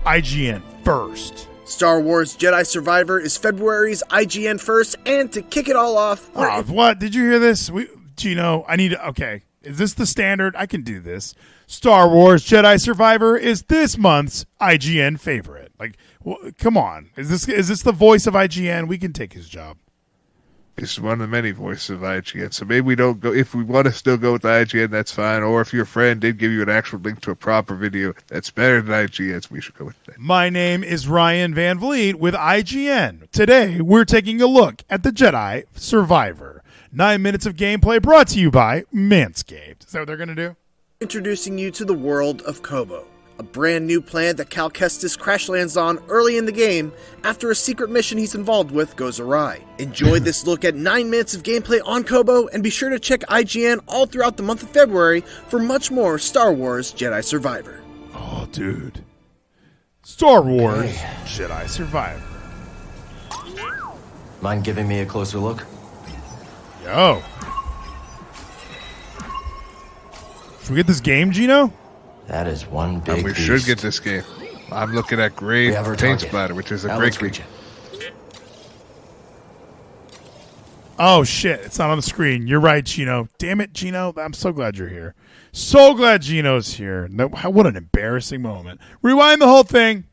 IGN first. Star Wars Jedi Survivor is February's IGN first, and to kick it all off... What? Did you hear this? Geno, I need to... Okay. Is this the standard? I can do this. Star Wars Jedi Survivor is this month's IGN favorite. Like, come on. Is this the voice of IGN? We can take his job. It's one of the many voices of IGN. So maybe we don't go. If we want to still go with IGN, that's fine. Or if your friend did give you an actual link to a proper video that's better than IGN's, we should go with that. My name is Ryan Van Vliet with IGN. Today, we're taking a look at the Jedi Survivor. 9 minutes of gameplay brought to you by Manscaped. Is that what they're going to do? Introducing you to the world of Kobo, a brand new planet that Cal Kestis crash lands on early in the game after a secret mission he's involved with goes awry. Enjoy this look at 9 minutes of gameplay on Kobo, and be sure to check IGN all throughout the month of February for much more Star Wars Jedi Survivor. Oh, dude. Star Wars Jedi Survivor. Mind giving me a closer look? Yo. Should we get this game, Geno? That is one big and we beast. should get this game. I'm looking at great paint splatter, which is a great game. Oh, shit. It's not on the screen. You're right, Geno. Damn it, Geno. I'm so glad you're here. So glad Geno's here. No, what an embarrassing moment. Rewind the whole thing.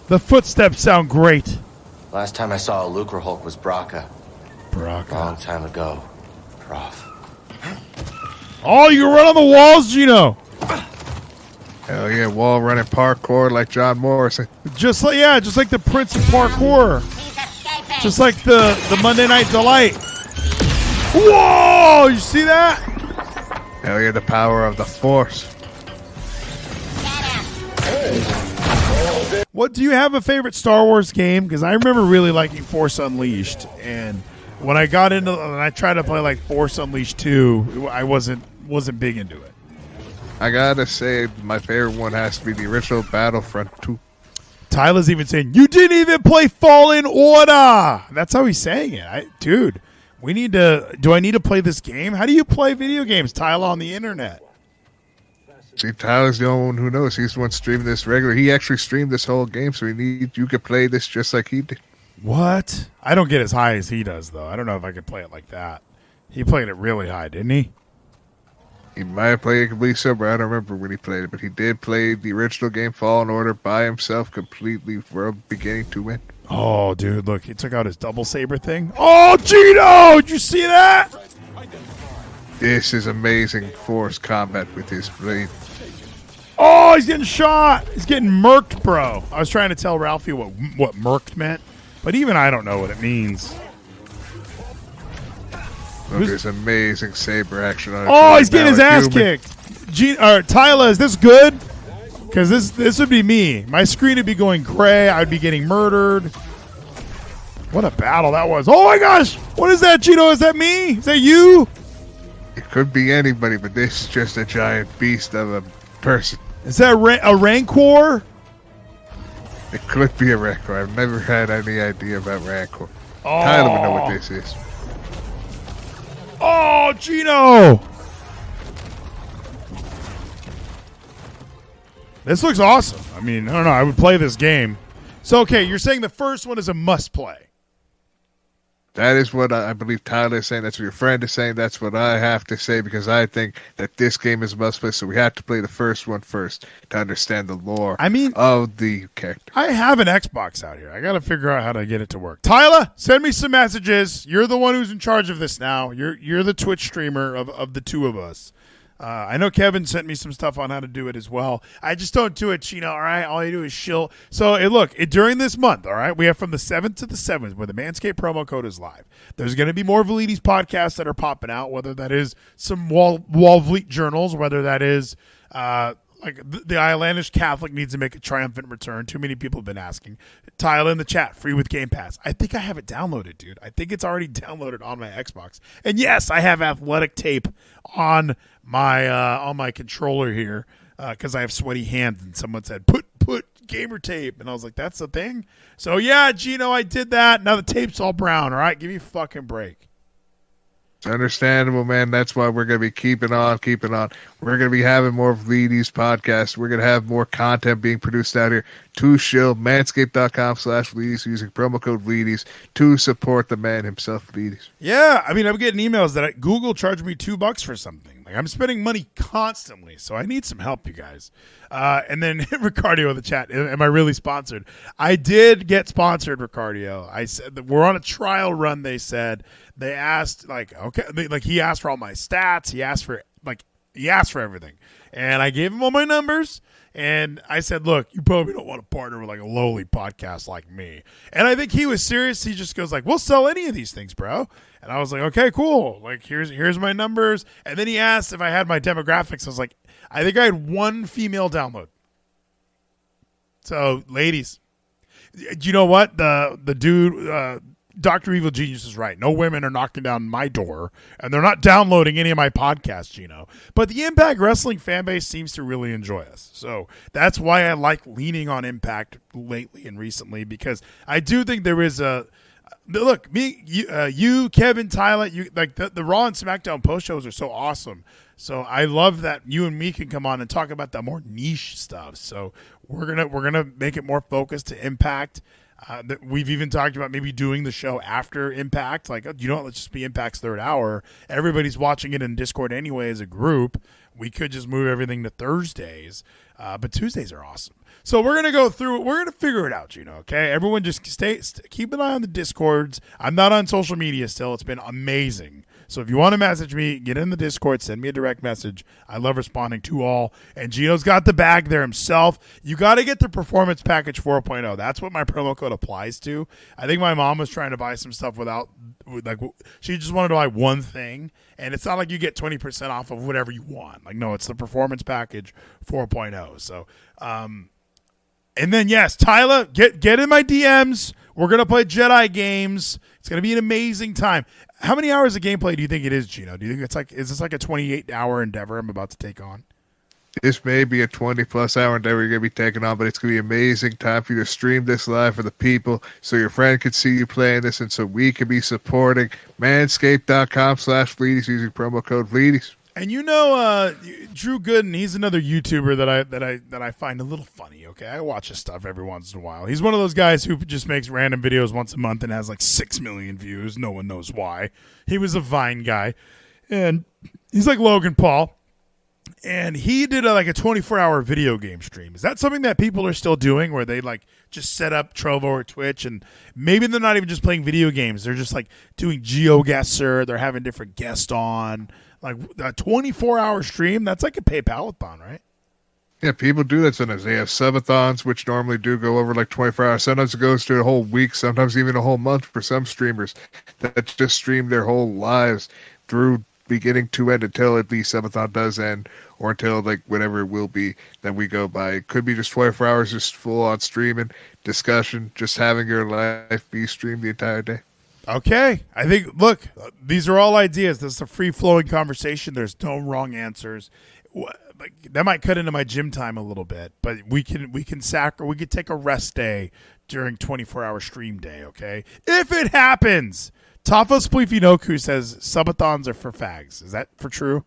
The footsteps sound great. Last time I saw a Lucre Hulk was Braca. Braca. Long time ago. Prof. Oh, you can run on the walls, Geno. Hell yeah, wall running parkour like John Morrison. Just like the Prince of Parkour. Just like the Monday Night Delight. Whoa! You see that? Hell yeah, the power of the Force. What do you have a favorite Star Wars game? Because I remember really liking Force Unleashed, and when I got into and I tried to play like Force Unleashed 2, I wasn't big into it. I gotta say, my favorite one has to be the original Battlefront 2. Tyler's even saying, you didn't even play Fallen Order. That's how he's saying it. Dude, do I need to play this game? How do you play video games, Tyler, on the internet? See, Tyler's the only one who knows. He's the one streaming this regular. He actually streamed this whole game, so you could play this just like he did. What? I don't get as high as he does, though. I don't know if I could play it like that. He played it really high, didn't he? He might have played it completely sober. I don't remember when he played it, but he did play the original game Fallen Order by himself completely from beginning to end. Oh, dude, look. He took out his double saber thing. Oh, Geno! Did you see that? This is amazing Force combat with his blade. Oh, he's getting shot. He's getting murked, bro. I was trying to tell Ralphie what murked meant, but even I don't know what it means. Look, there's amazing saber action on it. Oh, he's getting his ass kicked. Tyler, is this good? Because this would be me. My screen would be going gray. I'd be getting murdered. What a battle that was. Oh, my gosh. What is that, Geno? Is that me? Is that you? It could be anybody, but this is just a giant beast of a person. Is that a Rancor? It could be a Rancor. I've never had any idea about Rancor. Tyler would know what this is. Oh, Geno! This looks awesome. I mean, I don't know. I would play this game. So, okay, you're saying the first one is a must-play. That is what I believe Tyler is saying. That's what your friend is saying. That's what I have to say because I think that this game is a must-play, so we have to play the first one first to understand the lore of the character. I have an Xbox out here. I got to figure out how to get it to work. Tyler, send me some messages. You're the one who's in charge of this now. You're the Twitch streamer of the two of us. I know Kevin sent me some stuff on how to do it as well. I just don't do it, Geno, all right? All you do is shill. So, during this month, all right, we have from the 7th to the 7th where the Manscaped promo code is live. There's going to be more Vleeties podcasts that are popping out, whether that is some Wall Vleet journals, whether that is like the Islandish Catholic needs to make a triumphant return. Too many people have been asking. Tyler in the chat, free with Game Pass. I think I have it downloaded, dude. I think it's already downloaded on my Xbox. And yes, I have athletic tape on my controller here because I have sweaty hands. And someone said, put gamer tape. And I was like, that's the thing? So yeah, Geno, I did that. Now the tape's all brown, all right? Give me a fucking break. It's understandable, man. That's why we're going to be keeping on. We're going to be having more Vleeties podcasts. We're going to have more content being produced out here to shill. Manscaped.com/Vleeties using promo code Vleeties to support the man himself, Vleeties. Yeah, I mean, I'm getting emails that Google charged me $2 for something. everything. Like I'm spending money constantly, so I need some help, you guys. And then Ricardio in the chat, am I really sponsored? I did get sponsored, Ricardio. I said that we're on a trial run. They said they asked he asked for all my stats. He asked for everything, and I gave him all my numbers. And I said, look, you probably don't want to partner with like a lowly podcast like me. And I think he was serious. He just goes like, we'll sell any of these things, bro. And I was like, okay, cool. Like, here's my numbers. And then he asked if I had my demographics. I was like, I think I had one female download. So, ladies, do you know what? The dude, Dr. Evil Genius is right. No women are knocking down my door, and they're not downloading any of my podcasts, Geno. But the Impact Wrestling fan base seems to really enjoy us. So that's why I like leaning on Impact lately and recently, because I do think there is a look. Me, you, Kevin, Tyler, you like the Raw and SmackDown post shows are so awesome. So I love that you and me can come on and talk about the more niche stuff. So we're gonna make it more focused to Impact. We've even talked about maybe doing the show after Impact. Like, let's just be Impact's third hour. Everybody's watching it in Discord anyway as a group. We could just move everything to Thursdays. But Tuesdays are awesome. So we're going to go through it. We're going to figure it out, Geno, okay? Everyone just keep an eye on the Discords. I'm not on social media still. It's been amazing. So if you want to message me, get in the Discord, send me a direct message. I love responding to all. And Geno's got the bag there himself. You got to get the Performance Package 4.0. That's what my promo code applies to. I think my mom was trying to buy some stuff she just wanted to buy one thing. And it's not like you get 20% off of whatever you want. Like, no, it's the Performance Package 4.0. So, and then, yes, Tyler, get in my DMs. We're going to play Jedi games. It's going to be an amazing time. How many hours of gameplay do you think it is, Geno? Do you think is this like a 28-hour endeavor I'm about to take on? This may be a 20-plus hour endeavor you're going to be taking on, but it's going to be an amazing time for you to stream this live for the people so your friend can see you playing this and so we can be supporting manscaped.com/Vleeties using promo code Vleeties. And Drew Gooden, he's another YouTuber that I find a little funny, okay? I watch his stuff every once in a while. He's one of those guys who just makes random videos once a month and has like 6 million views. No one knows why. He was a Vine guy. And he's like Logan Paul. And he did a 24-hour video game stream. Is that something that people are still doing where they like just set up Trovo or Twitch and maybe they're not even just playing video games. They're just like doing GeoGuessr. They're having different guests on. Like a 24-hour stream, that's like a PayPal-a-thon, right? Yeah, people do that sometimes. They have subathons, which normally do go over like 24 hours. Sometimes it goes to a whole week, sometimes even a whole month for some streamers that just stream their whole lives through beginning to end until at least subathon does end or until like whatever it will be that we go by. It could be just 24 hours, just full on streaming, discussion, just having your life be streamed the entire day. Okay. I think, look, these are all ideas. This is a free-flowing conversation. There's no wrong answers. That might cut into my gym time a little bit, but we could take a rest day during 24-hour stream day, okay? If it happens. Tafa Spleefinoku says subathons are for fags. Is that for true?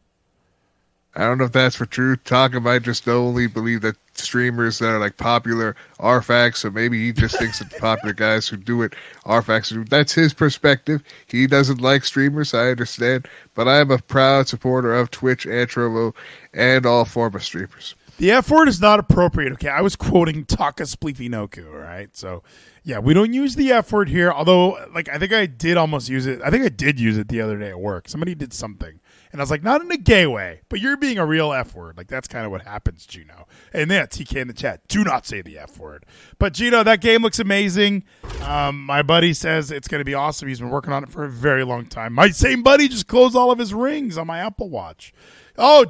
I don't know if that's for true. Taka might just only believe that streamers that are like popular are fags, so maybe he just thinks that the popular guys who do it are fags. That's his perspective. He doesn't like streamers, I understand, but I am a proud supporter of Twitch and Trovo and all form of streamers. The F word is not appropriate, okay? I was quoting Taka Spleefinoku, all right? So, yeah, we don't use the F word here, although, I think I did almost use it. I think I did use it the other day at work. Somebody did something. And I was like, not in a gay way, but you're being a real F word. Like, that's kind of what happens, Geno. And yeah, TK in the chat, do not say the F word. But, Geno, that game looks amazing. My buddy says it's going to be awesome. He's been working on it for a very long time. My same buddy just closed all of his rings on my Apple Watch. Oh,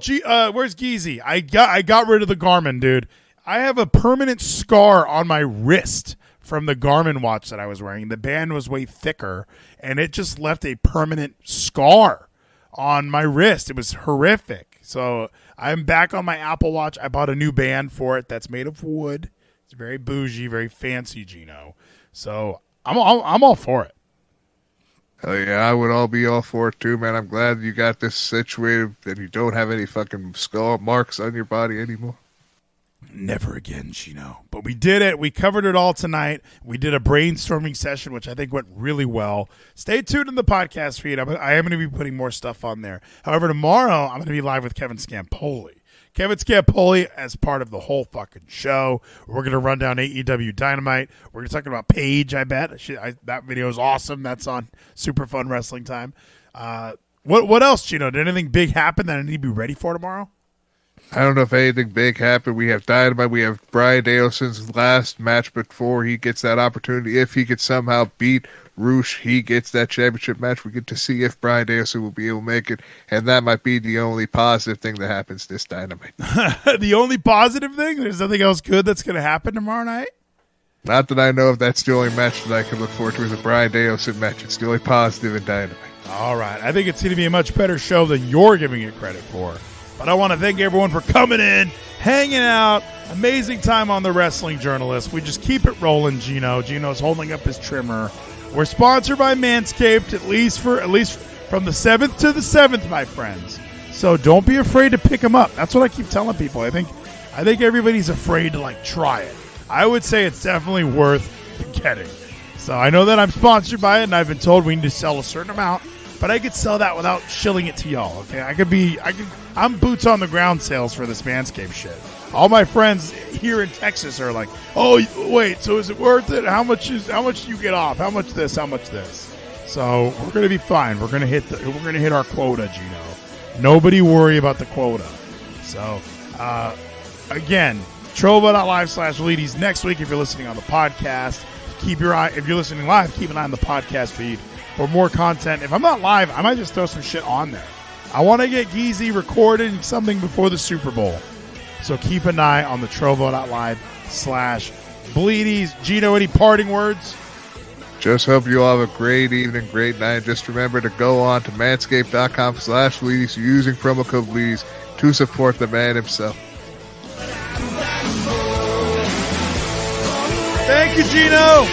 where's Geezy? I got rid of the Garmin, dude. I have a permanent scar on my wrist from the Garmin watch that I was wearing. The band was way thicker, and it just left a permanent scar on my wrist. It was horrific. So I'm back on my Apple Watch. I bought a new band for it that's made of wood. It's very bougie, very fancy, Geno. So I'm all for it. Hell yeah, I would all be all for it too, man. I'm glad you got this situated that you don't have any fucking skull marks on your body anymore. Never again, Geno. But we did it. We covered it all tonight. We did a brainstorming session, which I think went really well. Stay tuned in the podcast feed. I am going to be putting more stuff on there. However, tomorrow I'm going to be live with Kevin Scampoli. Kevin Scampoli as part of the whole fucking show. We're going to run down AEW Dynamite. We're going to talk about Paige, I bet. That video is awesome. That's on Super Fun Wrestling Time. What else, Geno? Did anything big happen that I need to be ready for tomorrow? I don't know if anything big happened. We have Dynamite. We have Bryan Danielson's last match before he gets that opportunity. If he could somehow beat Roosh, he gets that championship match. We get to see if Bryan Danielson will be able to make it, and that might be the only positive thing that happens this Dynamite. The only positive thing? There's nothing else good that's going to happen tomorrow night? Not that I know if that's the only match that I can look forward to is a Bryan Danielson match. It's the only positive in Dynamite. All right. I think it's going to be a much better show than you're giving it credit for. But I want to thank everyone for coming in, hanging out. Amazing time on the Wrestling Journalist. We just keep it rolling, Geno. Geno's holding up his trimmer. We're sponsored by Manscaped, at least from the 7th to the 7th, my friends. So don't be afraid to pick them up. That's what I keep telling people. I think everybody's afraid to try it. I would say it's definitely worth getting. So I know that I'm sponsored by it, and I've been told we need to sell a certain amount. But I could sell that without shilling it to y'all, okay? I'm boots on the ground sales for this Manscaped shit. All my friends here in Texas are like, oh, wait, so is it worth it? How much do you get off? How much this? How much this? So we're gonna be fine. We're gonna hit our quota, Geno. Nobody worry about the quota. So again, Trovo.live/Vleeties next week if you're listening on the podcast. If you're listening live, keep an eye on the podcast feed for more content. If I'm not live, I might just throw some shit on there. I want to get Geezy recording something before the Super Bowl. So keep an eye on the Trovo.live/Vleeties. Geno, any parting words? Just hope you all have a great evening, great night. Just remember to go on to manscaped.com/Vleeties using promo code Vleeties to support the man himself. Thank you, Geno.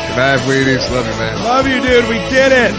Good night, Vleeties. Love you, man. Love you, dude. We did it.